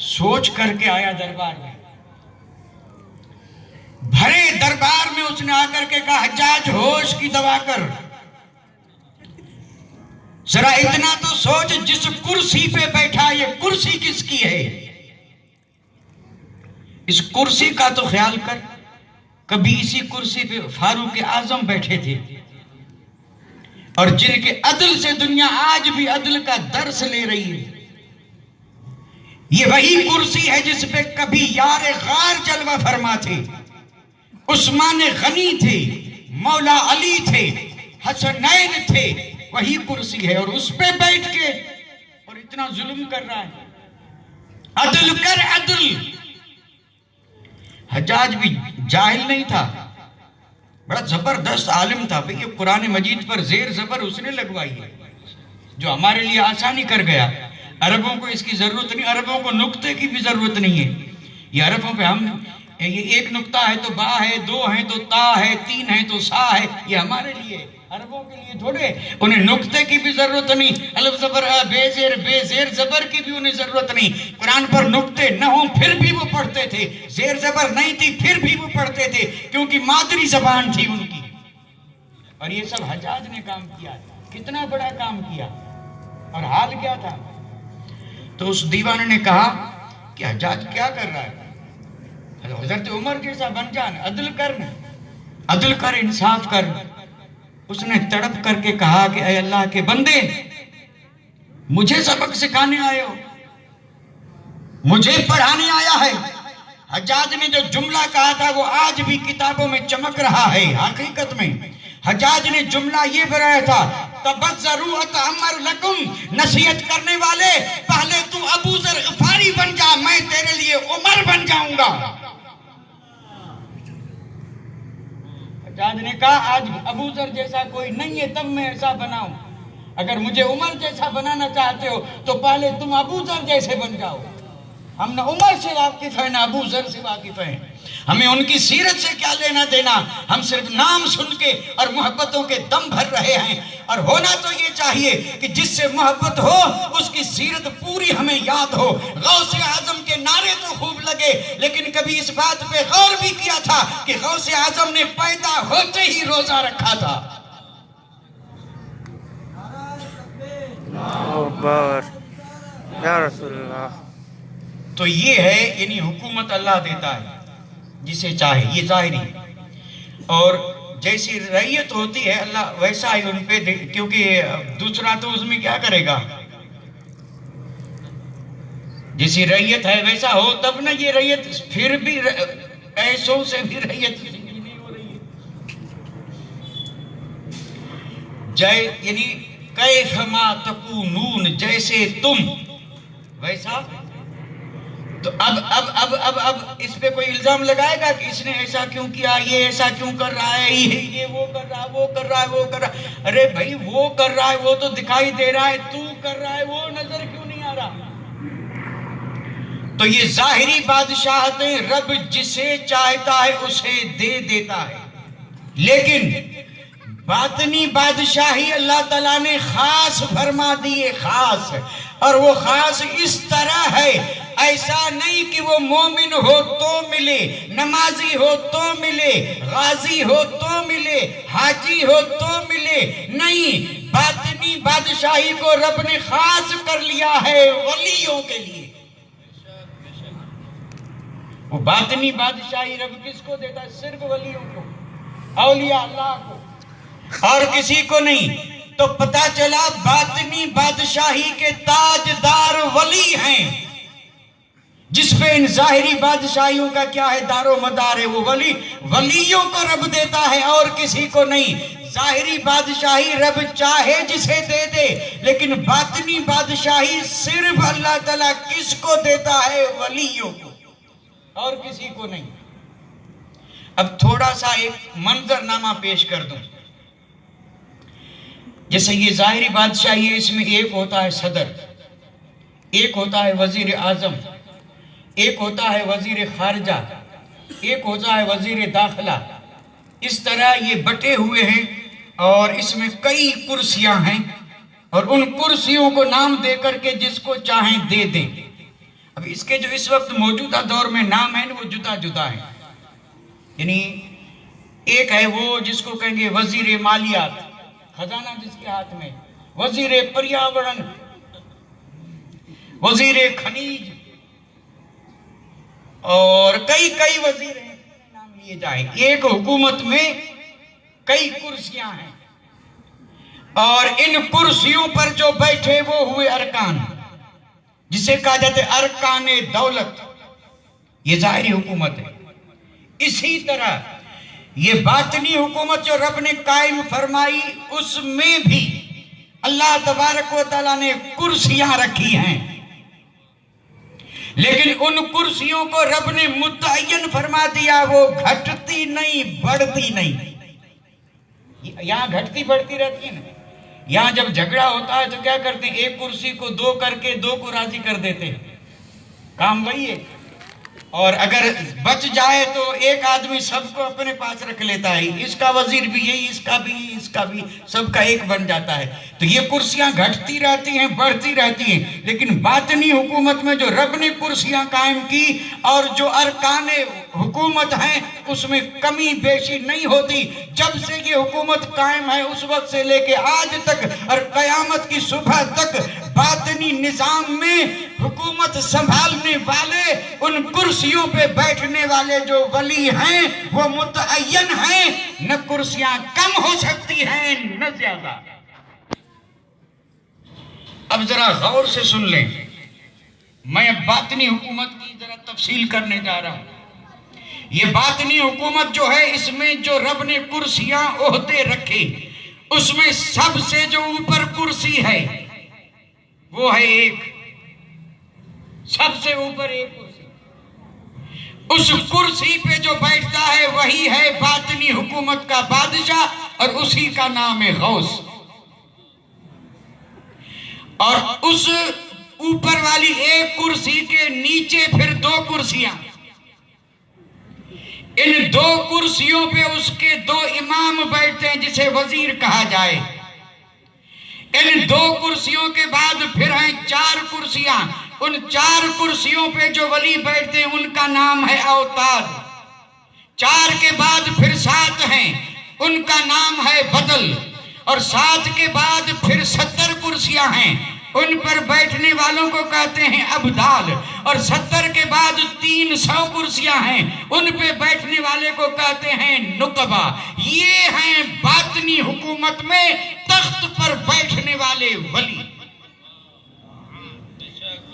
سوچ کر کے آیا دربار میں، بھرے دربار میں اس نے آ کر کے کہا حجاج ہوش کی دوا کر، ذرا اتنا تو سوچ جس کرسی پہ بیٹھا یہ کرسی کس کی ہے؟ اس کرسی کا تو خیال کر، کبھی اسی کرسی پہ فاروق اعظم بیٹھے تھے، اور جن کے عدل سے دنیا آج بھی عدل کا درس لے رہی ہے۔ یہ وہی کرسی ہے جس پہ کبھی یار غار جلوہ فرما تھے، عثمان غنی تھے، مولا علی تھے، حسنین تھے، وہی کرسی ہے، اور اس پہ بیٹھ کے اور اتنا ظلم کر رہا ہے۔ عدل کر عدل۔ حجاج بھی جاہل نہیں تھا، بڑا زبردست عالم تھا۔ بھئی یہ قرآن مجید پر زیر زبر اس نے لگوائی ہے، جو ہمارے لیے آسانی کر گیا۔ عربوں کو اس کی ضرورت نہیں، عربوں کو نقطے کی بھی ضرورت نہیں ہے۔ یہ عربوں پہ ہم یہ ایک نقطہ ہے تو با ہے، دو ہیں تو تا ہے، تین ہیں تو سا ہے، یہ ہمارے لیے، عربوں کے لیے تھوڑے۔ انہیں نقطے کی بھی ضرورت نہیں، الف زبر بے زیر زبر کی بھی انہیں ضرورت نہیں۔ قرآن پر نقطے نہ ہوں پھر بھی وہ پڑھتے تھے، زیر زبر نہیں تھی پھر بھی وہ پڑھتے تھے، کیونکہ مادری زبان تھی ان کی۔ اور یہ سب حجاج نے کام کیا، کتنا بڑا کام کیا، اور حال کیا تھا۔ تو اس دیوانے نے کہا کہ حجاج کیا کر رہا ہے؟ حضرت عمر جیسا بن جان، عدل کر، انصاف کر۔ اس نے تڑپ کر کے کہا کہ اے اللہ کے بندے، مجھے سبق سکھانے آئے ہو؟ مجھے پڑھانے آیا ہے۔ حجاج نے جو جملہ کہا تھا وہ آج بھی کتابوں میں چمک رہا ہے۔ حقیقت میں حجاج نے جملہ یہ بنایا تھا، تبذروا اتعمر لکم، نصیحت کرنے والے پہلے تو ابو ذر غفاری بن جا، میں تیرے لیے عمر بن جاؤں گا۔ حجاج نے کہا آج ابو ذر جیسا کوئی نہیں ہے تب میں ایسا بناؤں، اگر مجھے عمر جیسا بنانا چاہتے ہو تو پہلے تم ابو ذر جیسے بن جاؤ۔ ہم نہ عمر سے واقف ہیں نہ ابو ذر سے واقف ہیں، ہمیں ان کی سیرت سے کیا لینا دینا، ہم صرف نام سن کے اور محبتوں کے دم بھر رہے ہیں۔ اور ہونا تو یہ چاہیے کہ جس سے محبت ہو اس کی سیرت پوری ہمیں یاد ہو۔ غوث اعظم کے نعرے تو خوب لگے، لیکن کبھی اس بات پہ غور بھی کیا تھا کہ غوث اعظم نے پیدا ہوتے ہی روزہ رکھا تھا۔ اکبر یا رسول اللہ۔ تو یہ ہے یعنی حکومت اللہ دیتا ہے جسے چاہے، یہ ظاہری، اور جیسی رعیت ہوتی ہے اللہ ویسا ہی ان پہ کیونکہ دوسرا تو اس میں کیا کرے گا، جیسی رعیت ہے ویسا ہو تب نہ یہ رعیت، پھر بھی ایسوں سے بھی رعیت نہیں ہو رہی ہے، یعنی کیف ما تکونون، جیسے تم ویسا۔ تو اب اس پہ کوئی الزام لگائے گا کہ اس نے ایسا کیوں کیا، یہ ایسا کیوں کر رہا ہے، یہ وہ کر رہا ہے، وہ کر رہا ہے، وہ کر رہا ہے۔ ارے بھائی وہ کر رہا ہے وہ تو دکھائی دے رہا ہے، تو کر رہا ہے وہ نظر کیوں نہیں آ رہا؟ تو یہ ظاہری بادشاہتیں رب جسے چاہتا ہے اسے دے دیتا ہے، لیکن باطنی بادشاہی اللہ تعالیٰ نے خاص فرما دیے، خاص، اور وہ خاص اس طرح ہے، ایسا نہیں کہ وہ مومن ہو تو ملے، نمازی ہو تو ملے، غازی ہو تو ملے، حاجی ہو تو ملے، نہیں، باطنی بادشاہی کو رب نے خاص کر لیا ہے ولیوں کے لیے۔ وہ باطنی بادشاہی رب کس کو دیتا ہے؟ صرف ولیوں کو، اولیاء اللہ کو، اور کسی کو نہیں۔ تو پتہ چلا باطنی بادشاہی کے تاجدار ولی ہیں، جس پہ ان ظاہری بادشاہیوں کا کیا ہے، دار و مدار ہے، وہ ولیوں کو رب دیتا ہے اور کسی کو نہیں۔ ظاہری بادشاہی رب چاہے جسے دے دے، لیکن باطنی بادشاہی صرف اللہ تعالیٰ کس کو دیتا ہے؟ ولیوں کو، اور کسی کو نہیں۔ اب تھوڑا سا ایک منظر نامہ پیش کر دوں، جیسے یہ ظاہری بادشاہی ہے، اس میں ایک ہوتا ہے صدر، ایک ہوتا ہے وزیر اعظم، ایک ہوتا ہے وزیر خارجہ، ایک ہوتا ہے وزیر داخلہ، اس طرح یہ بٹے ہوئے ہیں، اور اس میں کئی کرسیاں ہیں، اور ان کرسیوں کو نام دے کر کے جس کو چاہیں دے دیں۔ اب اس کے جو اس وقت موجودہ دور میں نام ہیں وہ جدا جدا ہیں، یعنی ایک ہے وہ جس کو کہیں گے وزیر مالیات، خزانہ جس کے ہاتھ میں، وزیر پریاورن، وزیر خنیج، اور کئی وزیر ہیں، نام لیے جائیں۔ ایک حکومت میں کئی کرسیاں ہیں، اور ان کرسیوں پر جو بیٹھے وہ ہوئے ارکان، جسے کہا جاتا ہے ارکان دولت، یہ ظاہری حکومت ہے۔ اسی طرح یہ باطنی حکومت جو رب نے قائم فرمائی، اس میں بھی اللہ تبارک و تعالیٰ نے کرسیاں رکھی ہیں، لیکن ان کرسیوں کو رب نے متعین فرما دیا، وہ گھٹتی نہیں بڑھتی نہیں۔ یہاں گھٹتی بڑھتی رہتی ہے نا، یہاں جب جھگڑا ہوتا ہے تو کیا کرتے ہیں، ایک کرسی کو دو کر کے دو کو راضی کر دیتے ہیں، کام وہی ہے۔ اور اگر بچ جائے تو ایک آدمی سب کو اپنے پاس رکھ لیتا ہے، اس کا وزیر بھی یہی، اس کا بھی، اس کا بھی، سب کا ایک بن جاتا ہے۔ تو یہ کرسیاں گھٹتی رہتی ہیں، بڑھتی رہتی ہیں، لیکن باطنی حکومت میں جو رب نے کرسیاں قائم کی اور جو ارکان حکومت ہیں اس میں کمی بیشی نہیں ہوتی۔ جب سے یہ حکومت قائم ہے اس وقت سے لے کے آج تک اور قیامت کی صبح تک باطنی نظام میں حکومت سنبھالنے والے، ان کرسیوں پہ بیٹھنے والے جو ولی ہیں وہ متعین ہیں، نہ کرسیاں کم ہو سکتی ہیں نہ زیادہ۔ اب ذرا غور سے سن لیں، میں اب باطنی حکومت کی ذرا تفصیل کرنے جا رہا ہوں۔ یہ باطنی حکومت جو ہے، اس میں جو رب نے کرسیاں عہدے رکھے، اس میں سب سے جو اوپر کرسی ہے وہ ہے ایک، سب سے اوپر ایک کرسی۔ اس کرسی پہ جو بیٹھتا ہے وہی ہے باطنی حکومت کا بادشاہ، اور اسی کا نام ہے غوث۔ اور اس اوپر والی ایک کرسی کے نیچے پھر دو کرسیاں، ان دو کرسیوں پہ اس کے دو امام بیٹھتے ہیں جسے وزیر کہا جائے۔ ان دو کرسیوں کے بعد پھر ہیں چار کرسیاں، ان چار کرسیوں پہ جو ولی بیٹھتے ہیں ان کا نام ہے اوتاد۔ چار کے بعد پھر سات ہیں، ان کا نام ہے بدل، اور سات کے بعد پھر 70 کرسیاں ہیں، ان پر بیٹھنے والوں کو کہتے ہیں ابدال، اور 70 کے بعد 300 کرسیاں ہیں، ان پہ بیٹھنے والے کو کہتے ہیں نقبہ۔ یہ ہیں باطنی حکومت میں تخت پر بیٹھنے والے ولی۔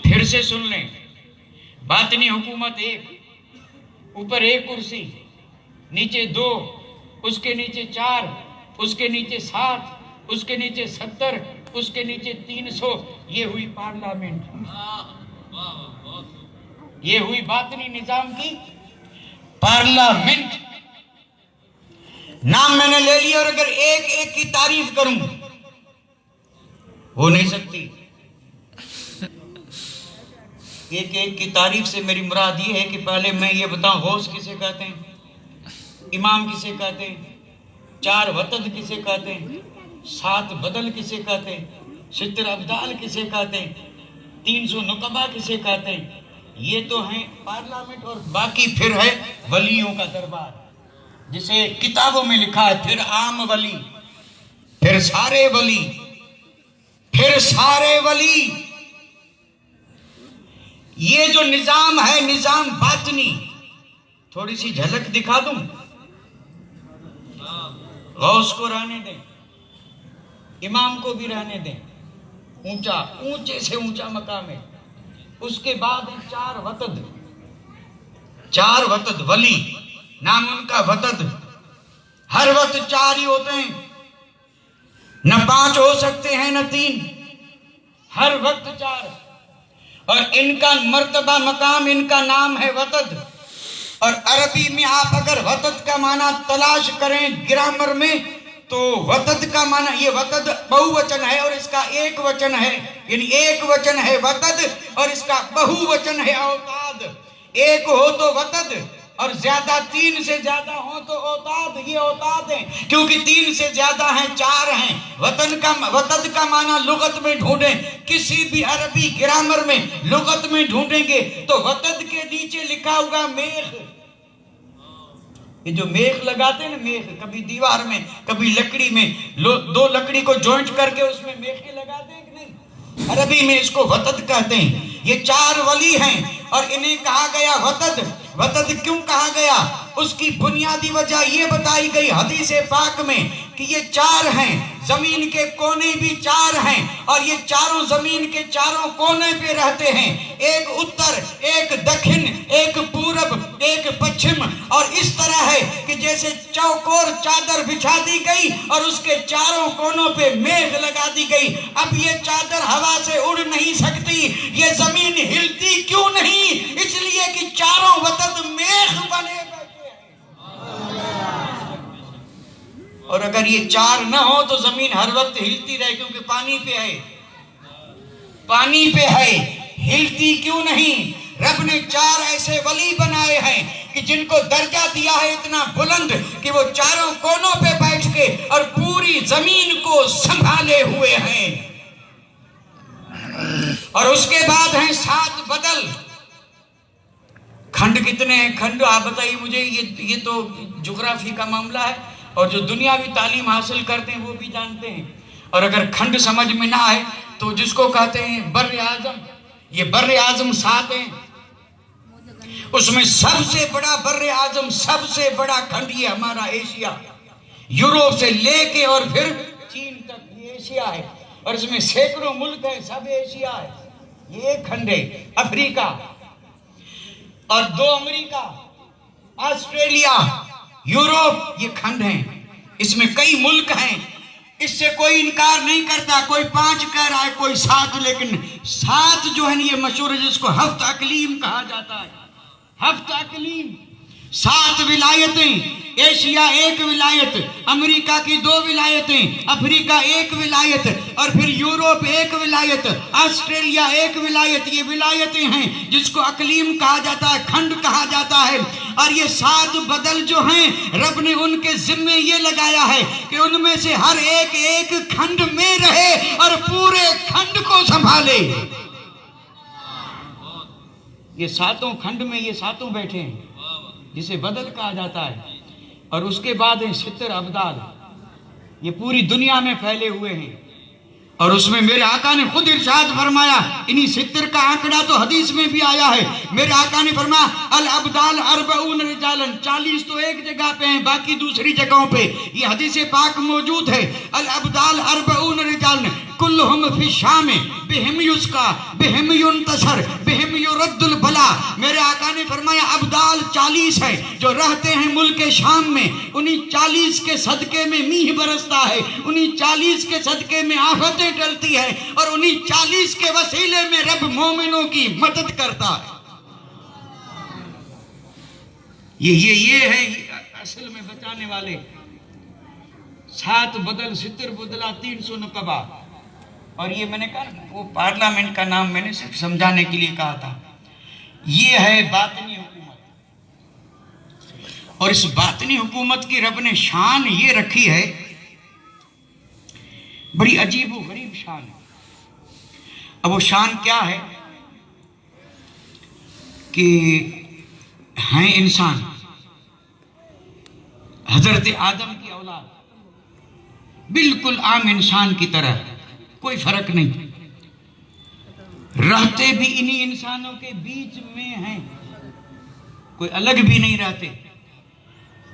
پھر سے سن لیں، باطنی حکومت ایک، اوپر ایک کرسی، نیچے دو، اس کے نیچے 4، اس کے نیچے 7، اس کے نیچے 70، اس کے نیچے 300۔ یہ ہوئی پارلیمنٹ، یہ ہوئی باطنی نظام کی پارلیمنٹ۔ نام میں نے لے لیا، اور اگر ایک ایک کی تعریف کروں ہو نہیں سکتی۔ ایک ایک کی تعریف سے میری مراد یہ ہے کہ پہلے میں یہ بتاؤں غوث کسے کہتے ہیں، امام کسے کہتے ہیں، 4 وتد کسے کہتے ہیں، 7 بدل کسے کہتے ہیں، 70 ابدال کسے کہتے ہیں، 300 نقبہ کسے کہتے ہیں۔ یہ تو ہیں پارلیمنٹ، اور باقی پھر ہے ولیوں کا دربار، جسے کتابوں میں لکھا ہے پھر عام ولی، پھر سارے ولی، پھر سارے ولی۔ یہ جو نظام ہے، نظام باطنی، تھوڑی سی جھلک دکھا دوں۔ غوث کو رہنے دیں، امام کو بھی رہنے دیں، اونچا، اونچے سے اونچا مقام ہے۔ اس کے بعد 4 وتد، 4 وتد ولی، نام ان کا وتد۔ ہر وقت 4 ہی ہوتے ہیں، نہ 5 ہو سکتے ہیں نہ 3، ہر وقت 4۔ اور ان کا مرتبہ مقام، ان کا نام ہے وتد۔ اور عربی میں آپ اگر وتد کا معنی تلاش کریں گرامر میں تو وتد کا معنی، یہ وتد بہو وچن ہے اور اس کا ایک وچن ہے، یعنی ایک وچن ہے وتد اور اس کا بہو وچن ہے اوتاد۔ ایک ہو تو وتد اور زیادہ 3 سے زیادہ ہوں تو اوتاد۔ یہ اوتاد ہیں کیونکہ 3 سے زیادہ ہیں، 4 ہیں۔ وتد کا معنی لغت میں ڈھونڈیں، کسی بھی عربی گرامر میں لغت میں ڈھونڈیں گے تو وتد کے نیچے لکھا ہوگا میخ۔ یہ جو میخ لگاتے ہیں نا، میخ کبھی دیوار میں کبھی لکڑی میں، 2 لکڑی کو جوائنٹ کر کے اس میں میخیں لگاتے ہیں کہ نہیں، عربی میں اس کو وتد کہتے ہیں۔ یہ 4 ولی ہیں اور انہیں کہا گیا وتد۔ وتد کیوں کہا گیا؟ اس کی بنیادی وجہ یہ بتائی گئی حدیث پاک میں کہ یہ 4 ہیں، زمین کے کونے بھی 4 ہیں، اور یہ چاروں زمین کے چاروں کونے پہ رہتے ہیں، ایک اتر، ایک دکھن، ایک پورب، ایک پچھم۔ اور اس طرح ہے کہ جیسے چوکور چادر بچھا دی گئی اور اس کے چاروں کونوں پہ میخ لگا دی گئی۔ اب یہ چادر ہوا سے اڑ نہیں سکتی، یہ زمین ہلتی کیوں نہیں؟ اس لیے کہ چاروں وتد میخ بنے بیٹھے ہیں۔ اور اگر یہ 4 نہ ہو تو زمین ہر وقت ہلتی رہے، کیونکہ پانی پہ ہے، پانی پہ ہے، ہلتی کیوں نہیں؟ رب نے 4 ایسے ولی بنائے ہیں کہ جن کو درجہ دیا ہے اتنا بلند کہ وہ چاروں کونوں پہ بیٹھ کے اور پوری زمین کو سنبھالے ہوئے ہیں۔ اور اس کے بعد ہیں 7 بدل۔ کھنڈ کتنے ہیں؟ کھنڈ آپ بتائیے مجھے، یہ تو جغرافی کا معاملہ ہے، اور جو دنیاوی تعلیم حاصل کرتے ہیں وہ بھی جانتے ہیں۔ اور اگر کھنڈ سمجھ میں نہ آئے تو جس کو کہتے ہیں بر اعظم، یہ بر اعظم 7 ہیں۔ اس میں سب سے بڑا بر اعظم، سب سے بڑا کھنڈ یہ ہمارا ایشیا، یوروپ سے لے کے اور پھر چین تک، یہ ایشیا ہے، اور اس میں سینکڑوں ملک ہیں، سب ایشیا ہے۔ یہ ایک کھنڈ ہے افریقہ، اور 2 امریکہ، آسٹریلیا، یوروپ، یہ کھنڈ ہیں، اس میں کئی ملک ہیں، اس سے کوئی انکار نہیں کرتا، کوئی 5 کہہ رہا ہے، کوئی 7، لیکن 7 جو ہے یہ مشہور ہے، جس کو 7 اقلیم کہا جاتا ہے، 7 اقلیم، 7 ولایتیں، ایشیا 1 ولایت، امریکہ کی 2 ولایتیں، افریقہ 1 ولایت، اور پھر یوروپ 1 ولایت، آسٹریلیا 1 ولایت، یہ ولایتیں ہیں جس کو اقلیم کہا جاتا ہے، کھنڈ کہا جاتا ہے۔ اور یہ 7 بدل جو ہیں رب نے ان کے ذمے یہ لگایا ہے کہ ان میں سے ہر ایک کھنڈ میں رہے اور پورے کھنڈ کو سنبھالے۔ یہ 7 کھنڈ میں یہ 7 بیٹھے ہیں جسے بدل کہا جاتا ہے، اور اس کے بعد ہیں 70 ابدال، یہ پوری دنیا میں پھیلے ہوئے ہیں، اور اس میں میرے آقا نے خود ارشاد فرمایا، انہی 70 کا آنکڑا تو حدیث میں بھی آیا ہے، میرے آقا نے فرمایا الابدال 40 رجالاً، 40 تو ایک جگہ پہ ہیں، باقی دوسری جگہوں پہ، یہ حدیث پاک موجود ہے، الابدال 40 رجالاً کلہم فی الشام بہم یسقا بہم ینتصر بہم یرد البلا۔ میرے آقا نے فرمایا ابدال 40 ہے جو رہتے ہیں ملک شام میں، انہی 40 کے صدقے میں میہ برستا ہے، انہی 40 کے صدقے میں آفتیں ٹلتی ہے، اور انہی 40 کے وسیلے میں رب مومنوں کی مدد کرتا ہے۔ یہ ہے اصل میں بچانے والے۔ 7 بدل 70 بدلا 300 نقبہ، اور یہ میں نے کہا وہ پارلیمنٹ کا نام میں نے صرف سمجھانے کے لیے کہا تھا۔ یہ ہے باطنی حکومت، اور اس باطنی حکومت کی رب نے شان یہ رکھی ہے، بڑی عجیب و غریب شان ہے۔ اب وہ شان کیا ہے کہ ہیں انسان، حضرت آدم کی اولاد، بالکل عام انسان کی طرح، کوئی فرق نہیں، رہتے بھی انہی انسانوں کے بیچ میں ہیں، کوئی الگ بھی نہیں رہتے،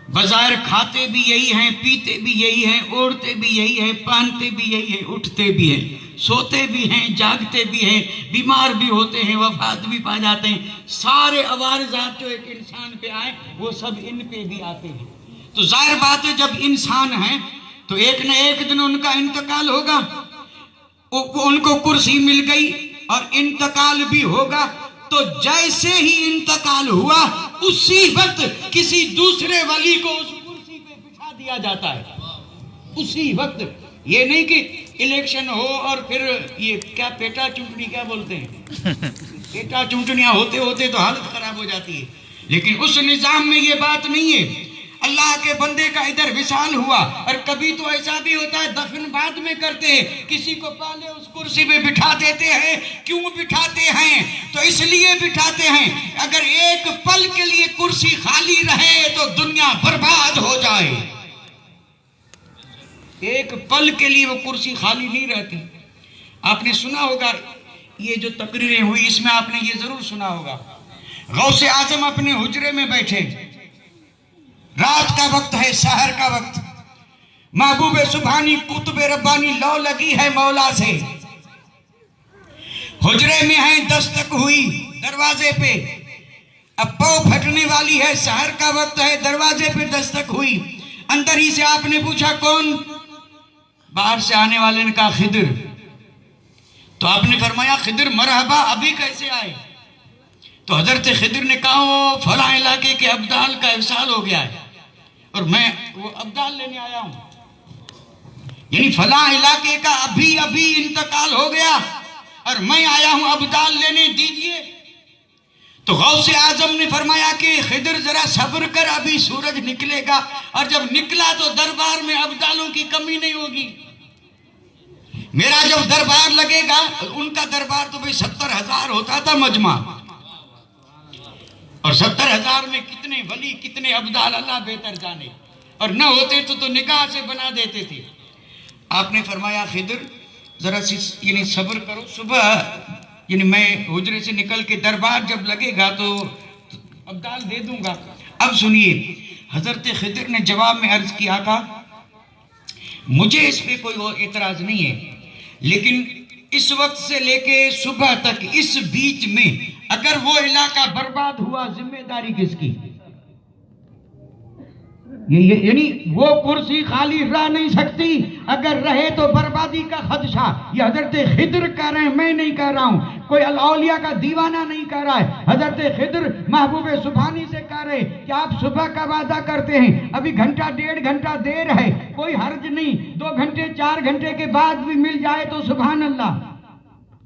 بظاہر کھاتے بھی یہی ہیں، پیتے بھی یہی ہیں، اوڑھتے بھی یہی ہیں، پہنتے بھی یہی ہیں، اٹھتے بھی ہیں، سوتے بھی ہیں، جاگتے بھی ہیں، بیمار بھی ہوتے ہیں، وفات بھی پا جاتے ہیں، سارے عوارضات جو ایک انسان پہ آئے وہ سب ان پہ بھی آتے ہیں۔ تو ظاہر بات ہے جب انسان ہیں تو ایک نہ ایک دن ان کا انتقال ہوگا، ان کو کرسی مل گئی اور انتقال بھی ہوگا، تو جیسے ہی انتقال ہوا اسی وقت کسی دوسرے ولی کو اس کرسی پہ بٹھا دیا جاتا ہے، اسی وقت۔ یہ نہیں کہ الیکشن ہو اور پھر یہ کیا پیٹا چونٹنی کیا بولتے ہیں، پیٹا چونٹنیاں ہوتے ہوتے تو حالت خراب ہو جاتی ہے، لیکن اس نظام میں یہ بات نہیں ہے۔ اللہ کے بندے کا ادھر وصال ہوا، اور کبھی تو ایسا بھی ہوتا ہے دفن بعد میں کرتے ہیں، کسی کو پہلے اس کرسی پہ بٹھا دیتے ہیں۔ کیوں بٹھاتے ہیں؟ تو اس لیے بٹھاتے ہیں اگر ایک پل کے لیے کرسی خالی رہے تو دنیا برباد ہو جائے۔ ایک پل کے لیے وہ کرسی خالی نہیں رہتی۔ آپ نے سنا ہوگا یہ جو تقریریں ہوئی اس میں آپ نے یہ ضرور سنا ہوگا، غوث اعظم اپنے حجرے میں بیٹھے، رات کا وقت ہے، سحر کا وقت، محبوب سبحانی قطب ربانی لو لگی ہے مولا سے، حجرے میں ہیں، دستک ہوئی دروازے پہ، اب پاؤں پھٹنے والی ہے، سحر کا وقت ہے، دروازے پہ دستک ہوئی، اندر ہی سے آپ نے پوچھا کون؟ باہر سے آنے والے نے کہا خضر، تو آپ نے فرمایا خضر مرحبا، ابھی کیسے آئے؟ تو حضرت خضر نے کہا وہ فلاں علاقے کے ابدال کا ارسال ہو گیا ہے اور میں وہ ابدال لینے آیا ہوں، یعنی فلاں علاقے کا ابھی انتقال ہو گیا اور میں آیا ہوں ابدال لینے، دیجئے۔ تو غوث اعظم نے فرمایا کہ خضر ذرا صبر کر، ابھی سورج نکلے گا، اور جب نکلا تو دربار میں ابدالوں کی کمی نہیں ہوگی۔ میرا جب دربار لگے گا، ان کا دربار تو بھئی 70,000 ہوتا تھا مجمع، اور 70,000 میں کتنے ولی کتنے ابدال اللہ بہتر جانے، اور نہ ہوتے تو نگاہ سے بنا دیتے تھے۔ آپ نے فرمایا خضر ذرا یعنی صبر کرو، صبح یعنی میں حجرے سے نکل کے دربار جب لگے گا تو ابدال دے دوں گا۔ اب سنیے حضرت خضر نے جواب میں عرض کیا، آقا مجھے اس پہ کوئی اعتراض نہیں ہے، لیکن اس وقت سے لے کے صبح تک اس بیچ میں اگر وہ علاقہ برباد ہوا ذمہ داری کس کی؟ یعنی وہ کرسی خالی رہ نہیں سکتی، اگر رہے تو بربادی کا خدشہ۔ یہ حضرت خضر کہہ رہے ہیں، میں نہیں کہہ رہا ہوں، کوئی اولیاء کا دیوانہ نہیں کہہ رہا ہے۔ حضرت خضر محبوب سبحانی سے کہہ رہے کہ آپ صبح کا وعدہ کرتے ہیں، ابھی گھنٹہ 1.5 گھنٹہ دیر ہے، کوئی حرج نہیں، 2 گھنٹے 4 گھنٹے کے بعد بھی مل جائے تو سبحان اللہ۔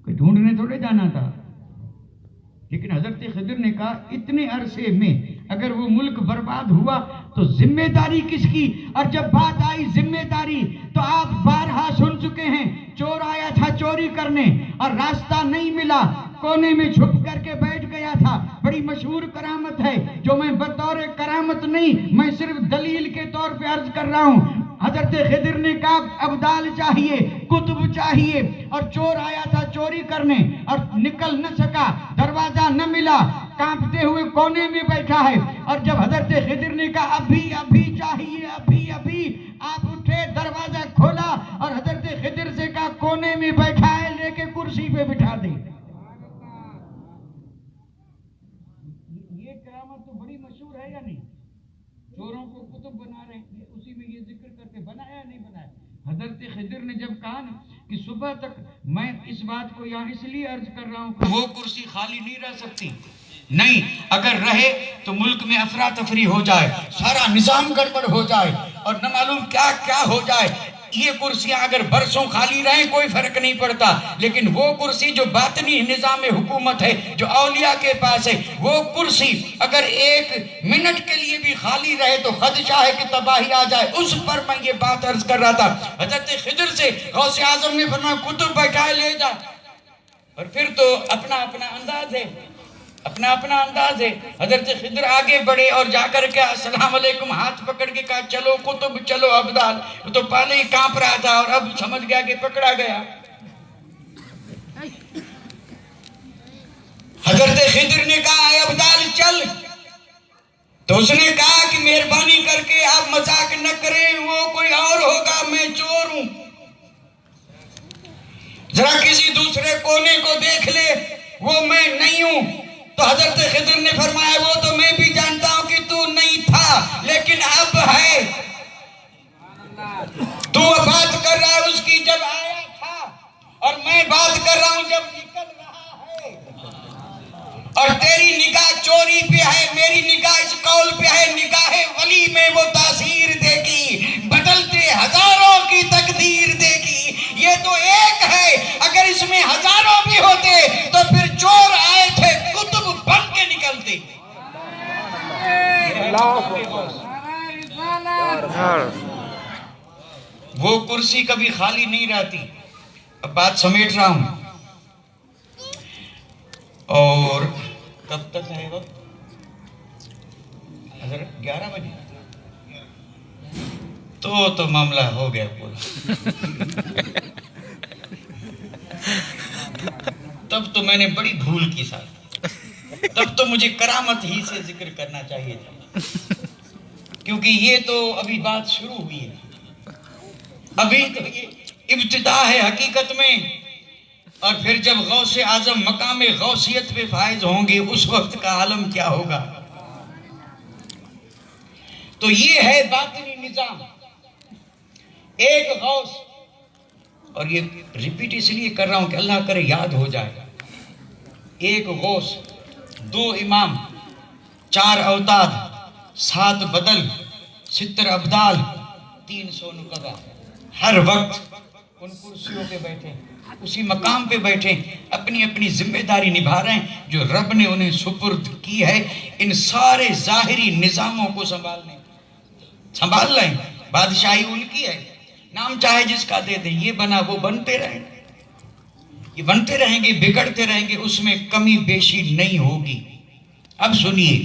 کوئی ڈھونڈنے تھوڑے جانا تھا، لیکن حضرت خضر نے کہا اتنے عرصے میں اگر وہ ملک برباد ہوا تو ذمہ داری کس کی؟ اور جب بات آئی ذمہ داری تو آپ بارہا سن چکے ہیں، چور آیا تھا چوری کرنے اور راستہ نہیں ملا، کونے میں چھپ کر کے بیٹھ گیا تھا۔ بڑی مشہور کرامت ہے جو میں بطور کرامت نہیں، میں صرف دلیل کے طور پہ عرض کر رہا ہوں۔ حضرت خضر نے کہا ابدال چاہیے، کتب چاہیے، اور چور آیا تھا چوری کرنے اور نکل نہ سکا، دروازہ نہ ملا، کانپتے ہوئے کونے میں بیٹھا ہے۔ اور جب حضرت خضر نے کہا ابھی ابھی چاہیے، ابھی ابھی، آپ اٹھے، دروازہ کھولا اور حضرت خضر سے کہا کونے میں بیٹھا ہے، لے کے کرسی پہ بٹھا دے۔ یہ کرامت تو بڑی مشہور ہے یا نہیں؟ چوروں کو کتب بنا رہے ہیں، اسی میں یہ ذکر کر کے بنایا نہیں بنایا؟ حضرت خضر نے جب کہا نا کہ صبح تک، میں اس بات کو یہاں اس لیے عرض کر رہا ہوں کہ وہ کرسی خالی نہیں رہ سکتی، نہیں، اگر رہے تو ملک میں افراتفری ہو جائے، سارا نظام گڑبڑ ہو جائے اور نہ معلوم کیا کیا ہو جائے۔ یہ کرسیاں اگر برسوں خالی رہیں کوئی فرق نہیں پڑتا، لیکن وہ کرسی جو باطنی نظام حکومت ہے، جو اولیاء کے پاس ہے، وہ کرسی اگر 1 منٹ کے لیے بھی خالی رہے تو خدشہ ہے کہ تباہی آ جائے۔ اس پر میں یہ بات عرض کر رہا تھا۔ حضرت خضر سے غوث اعظم نے فرمایا کتب بیٹھائے لے جا، اور پھر تو اپنا اپنا انداز ہے، اپنا اپنا انداز ہے۔ حضرت خضر آگے بڑھے اور جا کر کے السلام علیکم ہاتھ پکڑ کے کہا چلو کتب، چلو ابدال۔ وہ تو پہلے ہی کانپ رہا تھا اور اب سمجھ گیا کہ پکڑا گیا۔ حضرت خضر نے کہا اے ابدال چل، تو اس نے کہا کہ مہربانی کر کے آپ مذاق نہ کریں، وہ کوئی اور ہوگا، میں چور ہوں، ذرا کسی دوسرے کونے کو دیکھ لے، وہ میں نہیں ہوں۔ تو حضرت خضر نے فرمایا وہ تو میں بھی جانتا ہوں کہ تو نہیں تھا، لیکن اب ہے۔ تو بات کر رہا ہے اس کی جب آیا تھا، اور میں بات کر رہا ہوں جب نکل رہا ہے، اور تیری نگاہ چوری پہ ہے، میری نگاہ اس قول پہ ہے، نگاہ ولی میں وہ تاثیر دے گی، بدلتے ہزاروں کی تقدیر دے گی۔ یہ تو ایک ہے، اگر اس میں ہزاروں بھی ہوتے تو پھر چور آئے تھے کتب بن کے نکلتے۔ وہ کرسی کبھی خالی نہیں رہتی۔ اب بات سمیٹ رہا ہوں، اور کب تک ہے وقت؟ حضرت 11 بجے تو معاملہ ہو گیا پورا۔ تب تو میں نے بڑی بھول کی ساتھ، تب تو مجھے کرامت ہی سے ذکر کرنا چاہیے تھا، کیونکہ یہ تو ابھی بات شروع ہوئی ہے، ابھی تو یہ ابتدا ہے حقیقت میں۔ اور پھر جب غوث اعظم مقام غوثیت پہ فائز ہوں گے اس وقت کا عالم کیا ہوگا۔ تو یہ ہے باطنی نظام، ایک غوث، اور یہ ریپیٹ اس لیے کر رہا ہوں کہ اللہ کرے یاد ہو جائے، ایک غوث، 2 امام، 4 اوتاد، 7 بدل، 70 ابدال، 300 نقبہ، ہر وقت ان کرسیوں پہ بیٹھے، اسی مقام پہ بیٹھے، اپنی اپنی ذمہ داری نبھا رہے ہیں جو رب نے انہیں سپرد کی ہے۔ ان سارے ظاہری نظاموں کو سنبھال لیں، بادشاہی ان کی ہے، نام چاہے جس کا دے دیں، یہ بنا وہ بنتے رہیں، یہ بنتے رہیں گے، بگڑتے رہیں گے، اس میں کمی بیشی نہیں ہوگی۔ اب سنیے،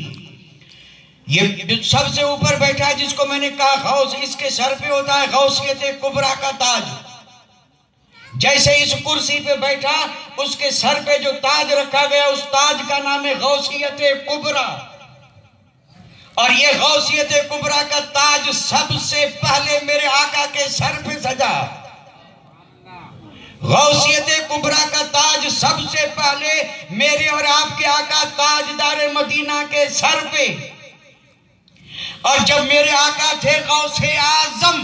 یہ سب سے اوپر بیٹھا ہے جس کو میں نے کہا غوث، اس کے سر پہ ہوتا ہے غوثیت کبریٰ کا تاج۔ جیسے اس کرسی پہ بیٹھا، اس کے سر پہ جو تاج رکھا گیا اس تاج کا نام ہے غوثیت کبریٰ، اور یہ غوثیت کبریٰ کا تاج سب سے پہلے میرے آقا کے سر پہ سجا۔ غوثیت کبریٰ کا تاج سب سے پہلے میرے اور آپ کے آقا تاجدار مدینہ کے سر پہ، اور جب میرے آقا تھے غوث اعظم،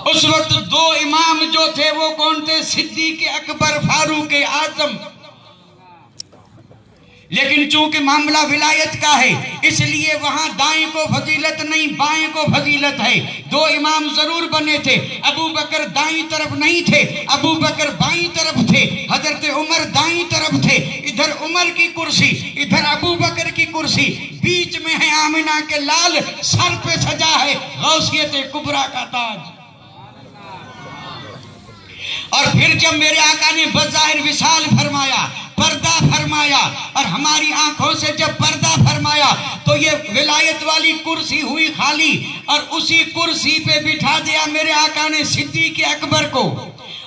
اس وقت دو امام جو تھے وہ کون تھے؟ صدیق اکبر، فاروق اعظم۔ لیکن چونکہ معاملہ ولایت کا ہے اس لیے وہاں دائیں کو فضیلت نہیں، بائیں کو فضیلت ہے۔ دو امام ضرور بنے تھے، ابو بکر دائیں طرف نہیں تھے، ابو بکر بائیں طرف تھے، حضرت عمر دائیں طرف تھے۔ ادھر عمر کی کرسی، ادھر ابو بکر کی کرسی، بیچ میں ہے آمنہ کے لال، سر پہ سجا ہے غوثیت کبریٰ کا تاج۔ اور پھر جب میرے آقا نے بظاہر وصال فرمایا، پردہ فرمایا، اور ہماری آنکھوں سے جب پردہ فرمایا تو یہ ولایت والی کرسی ہوئی خالی، اور اسی کرسی پہ بٹھا دیا میرے آقا نے صدیق اکبر کو۔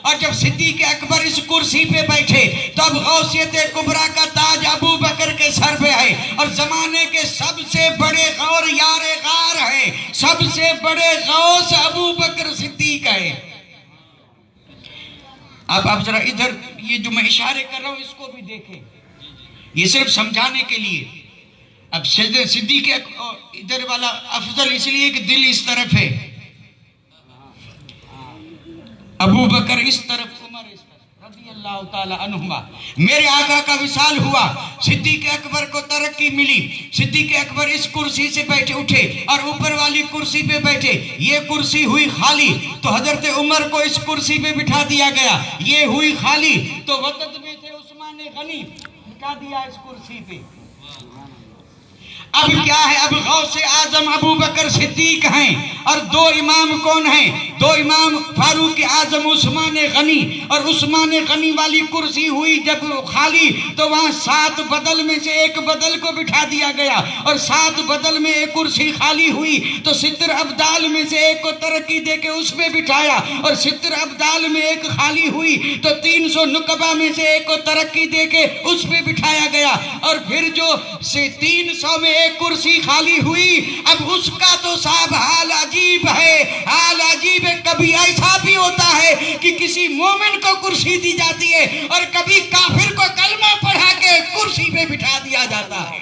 اور جب صدیق اکبر اس کرسی پہ بیٹھے تو اب غوثیت کبریٰ کا تاج ابو بکر کے سر پہ ہے، اور زمانے کے سب سے بڑے غور یار غار ہے، سب سے بڑے غوث ابو بکر صدیق ہے۔ اب ذرا ادھر یہ جو میں اشارے کر رہا ہوں اس کو بھی دیکھیں، یہ صرف سمجھانے کے لیے۔ اب صدیق ادھر والا افضل اس لیے کہ دل اس طرف ہے، ابو بکر اس طرف، عمر اس طرف، رضی اللہ تعالی عنہما۔ میرے آقا کا وصال ہوا، صدیق اکبر کو ترقی ملی، صدیق اکبر اس کرسی سے بیٹھے اٹھے اور اوپر والی کرسی پہ بیٹھے، یہ کرسی ہوئی خالی تو حضرت عمر کو اس کرسی پہ بٹھا دیا گیا، یہ ہوئی خالی تو وقت میں تھے عثمان غنی، بٹھا دیا اس کرسی پہ۔ اب کیا ہے؟ اب غوث اعظم ابو بکر صدیق ہیں، اور دو امام کون ہیں؟ دو امام فاروق اعظم، عثمان غنی۔ اور عثمان غنی والی کرسی ہوئی جب خالی تو وہاں 7 بدل میں سے ایک بدل کو بٹھا دیا گیا، اور 7 بدل میں ایک کرسی خالی ہوئی تو 70 ابدال میں سے ایک کو ترقی دے کے اس میں بٹھایا، اور 70 ابدال میں ایک خالی ہوئی تو 300 نقبہ میں سے ایک کو ترقی دے کے اس میں بٹھایا گیا، اور پھر جو 300 میں ایک کرسی خالی ہوئی، اب اس کا تو صاحب حال عجیب ہے، حال عجیب ہے۔ کبھی ایسا بھی ہوتا ہے کہ کسی مومن کو کرسی دی جاتی ہے، اور کبھی کافر کو کلمہ پڑھا کے کرسی پہ بٹھا دیا جاتا ہے۔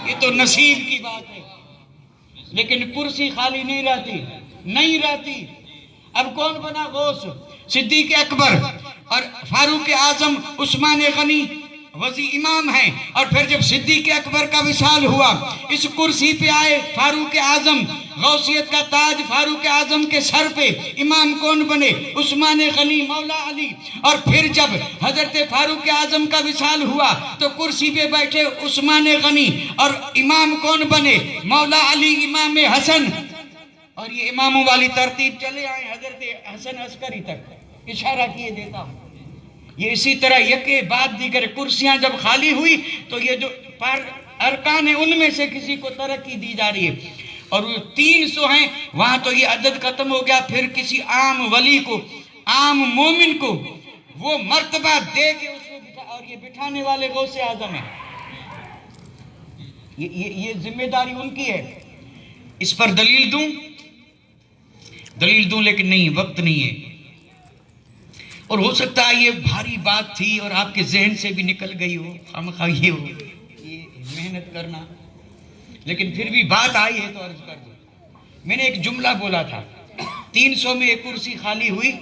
یہ تو نصیب کی بات ہے، لیکن کرسی خالی نہیں رہتی۔ اب کون بنا غوث؟ صدیق اکبر اور فاروق اعظم، عثمان غنی وزیر امام ہیں۔ اور پھر جب صدیق اکبر کا وصال ہوا، اس کرسی پہ آئے فاروق اعظم، غوثیت کا تاج فاروق اعظم کے سر پہ، امام کون بنے؟ عثمان غنی، مولا علی۔ اور پھر جب حضرت فاروق اعظم کا وصال ہوا تو کرسی پہ بیٹھے عثمان غنی، اور امام کون بنے؟ مولا علی، امام حسن۔ اور یہ اماموں والی ترتیب چلے آئے حضرت حسن عسکری تک، اشارہ کیے دیتا ہوں۔ یہ اسی طرح یکے بعد دیگر کرسیاں جب خالی ہوئی تو یہ جو ارکان ہیں ان میں سے کسی کو ترقی دی جا رہی ہے، اور وہ 300 ہیں، وہاں تو یہ عدد ختم ہو گیا۔ پھر کسی عام ولی کو، عام مومن کو وہ مرتبہ دے کے اس کو بٹھا، اور یہ بٹھانے والے غوث اعظم ہیں، یہ ذمہ داری ان کی ہے۔ اس پر دلیل دوں لیکن نہیں، وقت نہیں ہے، اور ہو سکتا ہے یہ بھاری بات تھی اور آپ کے ذہن سے بھی نکل گئی ہو، خامخواہ یہ محنت کرنا، لیکن پھر بھی بات آئی ہے تو عرض کر دوں۔ میں نے ایک جملہ بولا تھا، 300 میں ایک کرسی خالی ہوئی،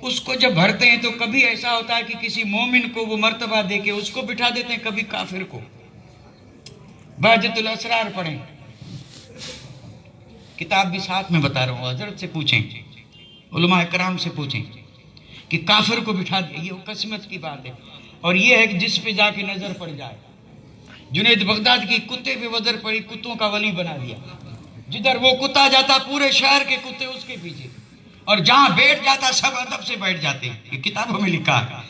اس کو جب بھرتے ہیں تو کبھی ایسا ہوتا ہے کہ کسی مومن کو وہ مرتبہ دے کے اس کو بٹھا دیتے ہیں، کبھی کافر کو۔ بہجت الاسرار پڑھیں، کتاب بھی ساتھ میں بتا رہا ہوں، حضرت سے پوچھیں، علماء کرام سے پوچھیں کہ کافر کو بٹھا دیا، یہ قسمت کی بات ہے۔ اور یہ ہے کہ جس پہ جا کے نظر پڑ جائے، جنید بغداد کی کتے پہ نظر پڑی، کتوں کا ولی بنا دیا، جدھر وہ کتا جاتا پورے شہر کے کتے اس کے پیچھے، اور جہاں بیٹھ جاتا سب ادب سے بیٹھ جاتے، یہ کتابوں میں لکھا ہے۔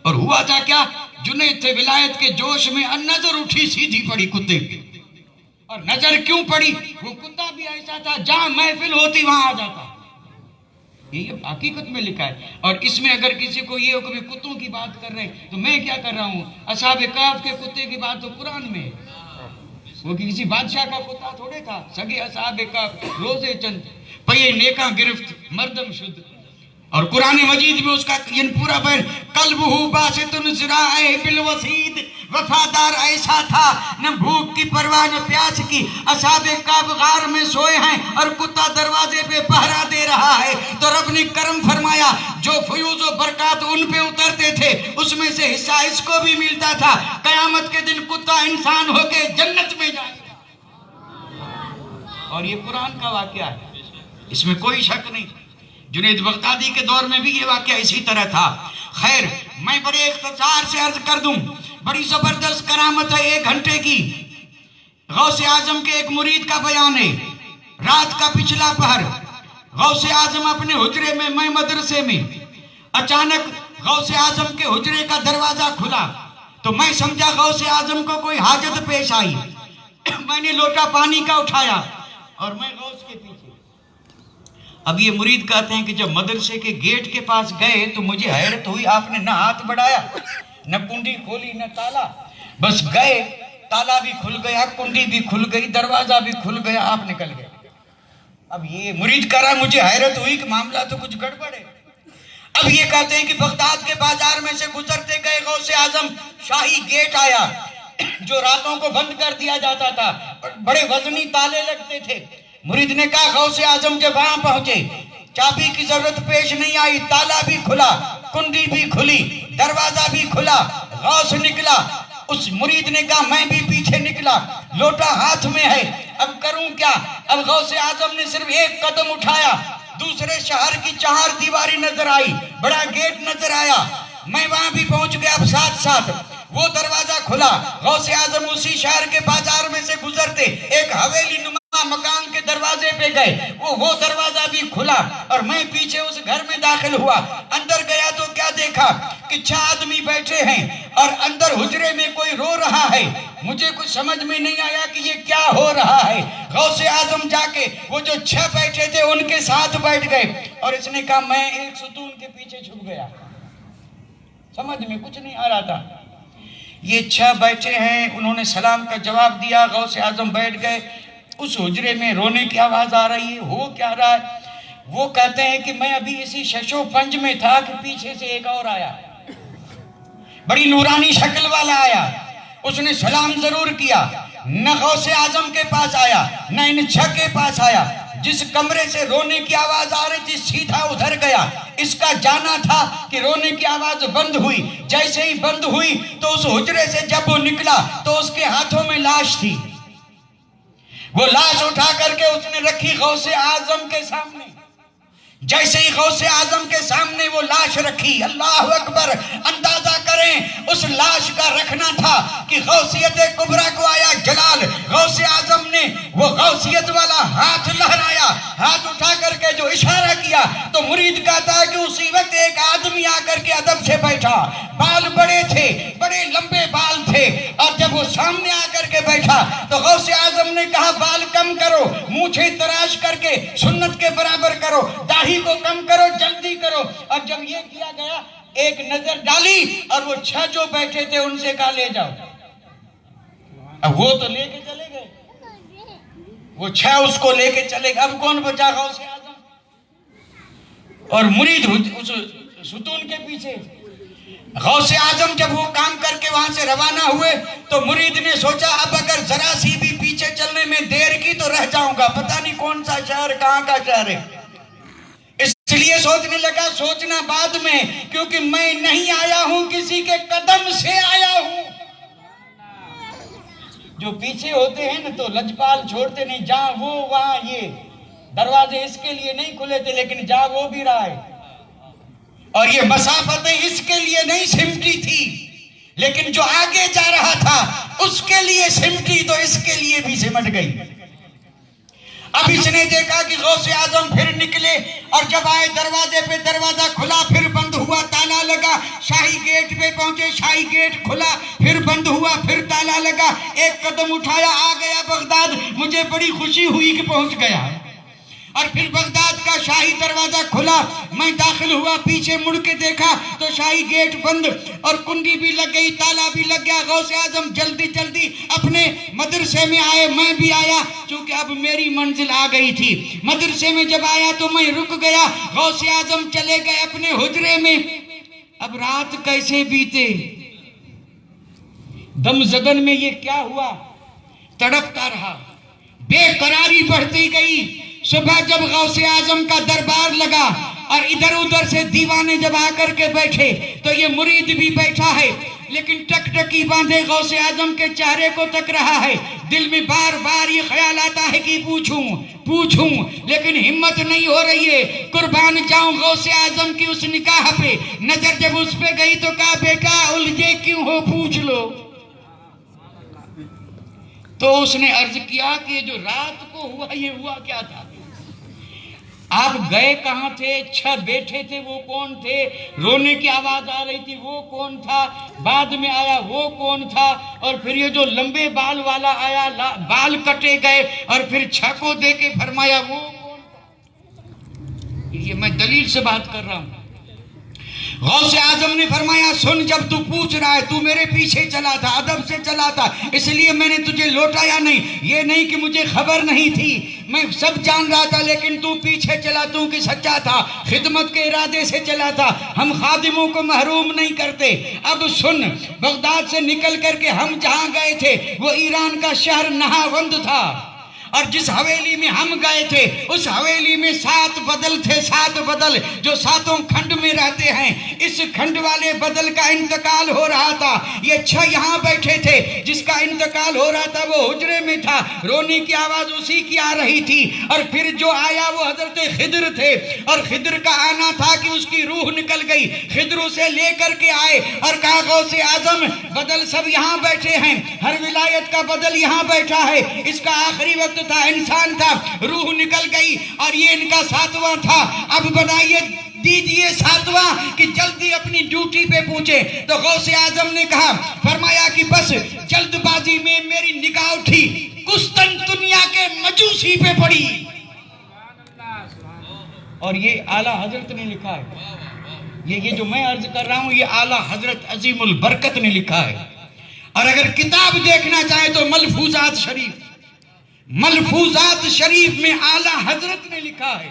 اور ہوا تھا کیا؟ جنید تھے ولایت کے جوش میں، نظر اٹھی سیدھی پڑی کتے پہ، اور نظر کیوں پڑی؟ وہ کتا بھی ایسا تھا جہاں محفل ہوتی وہاں آ جاتا، یہ حقیقت میں لکھا ہے۔ اور اس میں اگر کسی کو یہ ہو کہ کتوں کی بات کر رہے ہیں تو میں کیا کر رہا ہوں؟ اصحاب کہف کے کتے کی بات تو قرآن میں ہے، وہ کسی بادشاہ کا کتا تھوڑے تھا۔ سگے اصحاب کہف روزے چند پئے نیکاں گرفت مردم شد، اور قرآن مجید میں اس کا پورا بیان قلبہ باسطن ذراعہ بالوسید، وفادار ایسا تھا، نہ بھوک کی پرواہ نہ پیاس کی، اصحاب کہف غار میں سوئے ہیں اور کتا دروازے پہ پہرا دے رہا ہے، تو رب نے کرم فرمایا، جو فیوز و برکات ان پہ اترتے تھے اس میں سے حصہ اس کو بھی ملتا تھا۔ قیامت کے دن کتا انسان ہو کے جنت میں جائے گا، اور یہ قرآن کا واقعہ ہے، اس میں کوئی شک نہیں۔ جنید بغدادی کے دور میں بھی یہ واقعہ اسی طرح تھا۔ خیر، میں بڑے اختصار سے عرض کر دوں، بڑی زبردست کرامت ہے 1 گھنٹے کی۔ غوث اعظم کے ایک مرید کا بیان ہے، رات کا پچھلا پہر غوث اعظم اپنے حجرے میں مدرسے میں، اچانک غوث اعظم کے حجرے کا دروازہ کھلا تو میں سمجھا غوث اعظم کو کوئی حاجت پیش آئی۔ میں نے لوٹا پانی کا اٹھایا اور میں غوث کے پیچھے۔ اب یہ مرید کہتے ہیں کہ جب مدرسے کے گیٹ کے پاس گئے تو مجھے حیرت ہوئی، آپ نے نہ ہاتھ بڑھایا، نہ کنڈی کھولی، نہ تالا، بس گئے، تالا بھی کھل گیا، کنڈی بھی کھل گئی، دروازہ بھی کھل گیا، آپ نکل گئے۔ اب یہ مرید کہہ رہا ہے مجھے حیرت ہوئی کہ معاملہ تو کچھ گڑبڑ ہے۔ اب یہ کہتے ہیں کہ بغداد کے بازار میں سے گزرتے گئے غوث اعظم شاہی گیٹ آیا جو راتوں کو بند کر دیا جاتا تھا، بڑے وزنی تالے لگتے تھے۔ مرید نے کہا غوث اعظم جب وہاں پہنچے، چابی کی ضرورت پیش نہیں آئی، تالا بھی کھلا، کنڈی بھی کھلی، دروازہ بھی کھلا، غوث نکلا۔ اس مرید نے کہا میں بھی پیچھے نکلا، لوٹا ہاتھ میں ہے، اب کروں کیا؟ اب غوث اعظم نے صرف 1 قدم اٹھایا، دوسرے شہر کی 4 دیواری نظر آئی، بڑا گیٹ نظر آیا، میں وہاں بھی پہنچ گیا۔ اب ساتھ ساتھ وہ دروازہ کھلا، غوث اعظم اسی شہر کے بازار میں سے گزرتے ایک حویلی نما مکان کے دروازے پہ گئے، وہ دروازہ بھی کھلا اور میں پیچھے اس گھر میں داخل ہوا۔ اندر گیا تو کیا دیکھا کہ 6 آدمی بیٹھے ہیں اور اندر حجرے میں کوئی رو رہا ہے۔ مجھے کچھ سمجھ میں نہیں آیا کہ یہ کیا ہو رہا ہے۔ غوث اعظم جا کے وہ جو 6 بیٹھے تھے ان کے ساتھ بیٹھ گئے اور اس نے کہا میں ایک ستون کے پیچھے چھپ گیا، سمجھ میں کچھ نہیں آ رہا تھا۔ یہ 6 بیٹھے ہیں، انہوں نے سلام کا جواب دیا، غوث اعظم بیٹھ گئے۔ اس حجرے میں رونے کی آواز آ رہی ہے، ہو کیا رہا ہے؟ وہ کہتے ہیں کہ میں ابھی اسی ششو پنج میں تھا کہ پیچھے سے ایک اور آیا، بڑی نورانی شکل والا آیا، اس نے سلام ضرور کیا، نہ غوث اعظم کے پاس آیا نہ ان 6 کے پاس آیا۔ جس کمرے سے رونے کی آواز آ رہی تھی سیدھا ادھر گیا۔ اس کا جانا تھا کہ رونے کی آواز بند ہوئی، جیسے ہی بند ہوئی تو اس حجرے سے جب وہ نکلا تو اس کے ہاتھوں میں لاش تھی۔ وہ لاش اٹھا کر کے اس نے رکھی غوث اعظم کے سامنے۔ جیسے ہی غوث اعظم کے سامنے وہ لاش رکھی، اللہ اکبر، اندازہ کریں اس لاش کا رکھنا تھا کہ غوثیت کبریٰ کو آیا جلال۔ غوث اعظم نے وہ غوثیت والا ہاتھ لہرایا، ہاتھ اٹھا کر کے جو اشارہ کیا تو مرید کہتا ہے کہ اسی وقت ایک آدمی آ کر کے ادب سے بیٹھا، بال بڑے تھے، بڑے لمبے بال تھے، اور جب وہ سامنے آ کر کے بیٹھا تو غوث اعظم نے کہا بال کم کرو، مونچھیں تراش کر کے سنت کے برابر کرو، داڑھی کو کم کرو، جلدی کرو۔ اور جب یہ کیا گیا ایک نظر ڈالی اور وہ 6 جو بیٹھے تھے ان سے کہا لے جاؤ۔ اب وہ تو لے کے چلے گئے، وہ 6 اس کو لے کے چلے گئے، اب کون بچا؟ غوث اعظم اور مرید اس ستون کے پیچھے۔ غوث اعظم جب وہ کام کر کے وہاں سے روانہ ہوئے تو مرید نے سوچا اب اگر ذرا سی بھی پیچھے چلنے میں دیر کی تو رہ جاؤں گا، پتہ نہیں کون سا شہر کہاں کا شہر ہے۔ اس لیے سوچنے لگا، سوچنا بعد میں، کیونکہ میں نہیں آیا ہوں کسی کے قدم سے آیا ہوں۔ جو پیچھے ہوتے ہیں نا تو لجپال چھوڑتے نہیں، جہاں وہ وہاں یہ، دروازے اس کے لیے نہیں کھلے تھے لیکن جا وہ بھی رہا ہے، اور یہ مسافتیں اس کے لیے نہیں سمٹی تھی لیکن جو آگے جا رہا تھا اس کے لیے سمٹی تو اس کے لیے بھی سمٹ گئی۔ اب اس نے دیکھا کہ غوث اعظم پھر نکلے اور جب آئے دروازے پہ، دروازہ کھلا پھر بند ہوا، تالا لگا، شاہی گیٹ پہ پہنچے، شاہی گیٹ کھلا پھر بند ہوا، پھر تالا لگا، ایک قدم اٹھایا، آ گیا بغداد، مجھے بڑی خوشی ہوئی کہ پہنچ گیا۔ اور پھر بغداد کا شاہی دروازہ کھلا، میں داخل ہوا، پیچھے مڑ کے دیکھا تو شاہی گیٹ بند اور کنڈی بھی لگ گئی، تالا بھی لگ گیا۔ غوث اعظم جلدی جلدی اپنے مدرسے میں آئے، میں بھی آیا، چونکہ اب میری منزل آ گئی تھی۔ مدرسے میں جب آیا تو میں رک گیا، غوث اعظم چلے گئے اپنے حجرے میں۔ اب رات کیسے بیتے، دم زدن میں یہ کیا ہوا، تڑپتا رہا، بے قراری بڑھتی گئی۔ صبح جب غوث اعظم کا دربار لگا اور ادھر ادھر سے دیوانے جب آ کر کے بیٹھے تو یہ مرید بھی بیٹھا ہے، لیکن ٹک ٹکی باندھے غوث اعظم کے چہرے کو تک رہا ہے۔ دل میں بار بار یہ خیال آتا ہے کہ پوچھوں، لیکن ہمت نہیں ہو رہی ہے۔ قربان جاؤں غوث اعظم کی اس نکاح پہ نظر جب اس پہ گئی تو کہا بیٹا الجھے کیوں ہو، پوچھ لو۔ تو اس نے عرض کیا کہ یہ جو رات کو ہوا یہ ہوا کیا تھا؟ آپ گئے کہاں تھے؟ چھا بیٹھے تھے وہ کون تھے؟ رونے کی آواز آ رہی تھی وہ کون تھا؟ بعد میں آیا وہ کون تھا؟ اور پھر یہ جو لمبے بال والا آیا، بال کٹے گئے اور پھر چھا کو دے کے فرمایا وہ کون تھا؟ یہ میں دلیل سے بات کر رہا ہوں۔ غوث اعظم نے فرمایا سن، جب تو پوچھ رہا ہے، تو میرے پیچھے چلا تھا، ادب سے چلا تھا، اس لیے میں نے تجھے لوٹایا نہیں۔ یہ نہیں کہ مجھے خبر نہیں تھی، میں سب جان رہا تھا، لیکن تو پیچھے چلا، تو کہ سچا تھا، خدمت کے ارادے سے چلا تھا۔ ہم خادموں کو محروم نہیں کرتے۔ اب سن، بغداد سے نکل کر کے ہم جہاں گئے تھے وہ ایران کا شہر نہاوند تھا، اور جس حویلی میں ہم گئے تھے اس حویلی میں 7 بدل تھے، 7 بدل جو 7 کھنڈ میں رہتے ہیں۔ اس کھنڈ والے بدل کا انتقال ہو رہا تھا، یہ 6 یہاں بیٹھے تھے، جس کا انتقال ہو رہا تھا وہ حجرے میں تھا، رونے کی آواز اسی کی آ رہی تھی۔ اور پھر جو آیا وہ حضرت خضر تھے، اور خضر کا آنا تھا کہ اس کی روح نکل گئی، خضر اسے لے کر کے آئے اور کہا غوث اعظم بدل سب یہاں بیٹھے ہیں، ہر ولایت کا بدل یہاں بیٹھا ہے، اس کا آخری وقت تھا، انسان تھا، روح نکل گئی اور یہ ان کا 7واں تھا۔ اب بنائیے دیجئے 7واں کہ جلدی اپنی ڈیوٹی پہ پہنچے۔ تو غوث اعظم نے کہا، فرمایا کہ بس جلد بازی میں میری نگاہ اٹھی، قسطنطنیہ کے مجوسی پہ پڑی، اور یہ اعلیٰ حضرت نے لکھا ہے، یہ جو میں عرض کر رہا ہوں یہ اعلیٰ حضرت عظیم البرکت نے لکھا ہے۔ اور اگر کتاب دیکھنا چاہیں تو ملفوظات شریف میں اعلیٰ حضرت نے لکھا ہے۔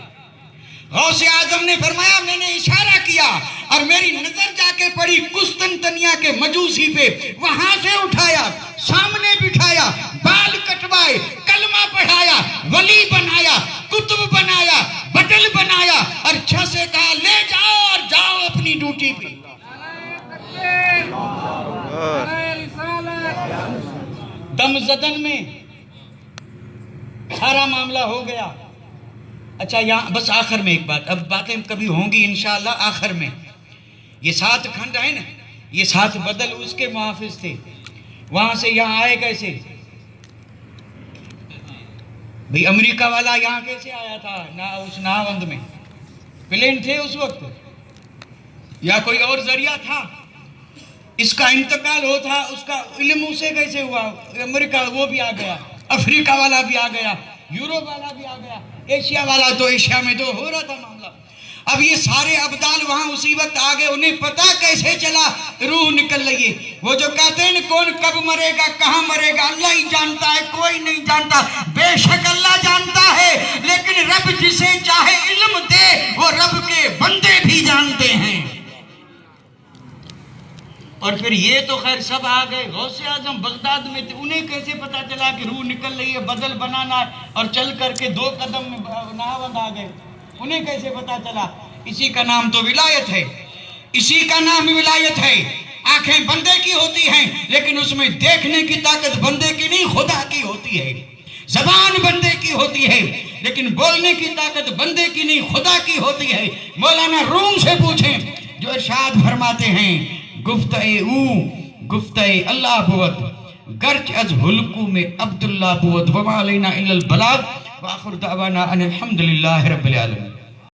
غوث اعظم نے فرمایا میں نے اشارہ کیا اور میری نظر جا کے پڑی قسطنطنیہ کے مجوسی پہ، وہاں سے اٹھایا، سامنے بٹھایا، بال کٹوائے، کلمہ پڑھایا، ولی بنایا، کتب بنایا، بٹل بنایا، اور چھا سے کہا لے جاؤ اور جاؤ اپنی ڈیوٹی پہ۔ دم زدن میں سارا معاملہ ہو گیا۔ اچھا یہاں بس آخر میں ایک بات، اب باتیں کبھی ہوں گی انشاءاللہ آخر میں۔ یہ 7 کھنڈ ہیں نا، یہ 7 بدل اس کے محافظ تھے، وہاں سے یہاں آئے کیسے؟ بھئی امریکہ والا یہاں کیسے آیا تھا؟ اس نہاوند میں پلین تھے اس وقت یا کوئی اور ذریعہ تھا؟ اس کا انتقال ہوتا، اس کا علم اسے کیسے ہوا؟ امریکہ وہ بھی آ گیا، افریقہ والا بھی آ گیا، یوروپ والا بھی آ گیا، ایشیا والا تو ایشیا میں تو ہو رہا تھا معاملہ۔ اب یہ سارے ابدال وہاں اسی وقت آ گئے، انہیں پتا کیسے چلا روح نکل رہی ہے۔ وہ جو کہتے ہیں کون کب مرے گا، کہاں مرے گا، اللہ ہی جانتا ہے، کوئی نہیں جانتا۔ بے شک اللہ جانتا ہے، لیکن رب جسے چاہے علم دے وہ رب کے بندے بھی جانتے ہیں۔ اور پھر یہ تو خیر سب آ گئے، غوث اعظم بغداد میں تھے، انہیں کیسے پتا چلا کہ روح نکل رہی ہے، بدل بنانا ہے، اور چل کر کے 2 قدم میں نہاوند آ گئے، انہیں کیسے پتا چلا؟ اسی کا نام تو ولایت ہے، اسی کا نام ولایت ہے۔ آنکھیں بندے کی ہوتی ہیں لیکن اس میں دیکھنے کی طاقت بندے کی نہیں، خدا کی ہوتی ہے۔ زبان بندے کی ہوتی ہے لیکن بولنے کی طاقت بندے کی نہیں، خدا کی ہوتی ہے۔ مولانا روم سے پوچھیں جو ارشاد فرماتے ہیں گفتہ اللہ بود گرچ از حلقو میں عبداللہ بود وما علینا الا البلاغ وآخر دعوانا ان الحمدللہ رب العالمین۔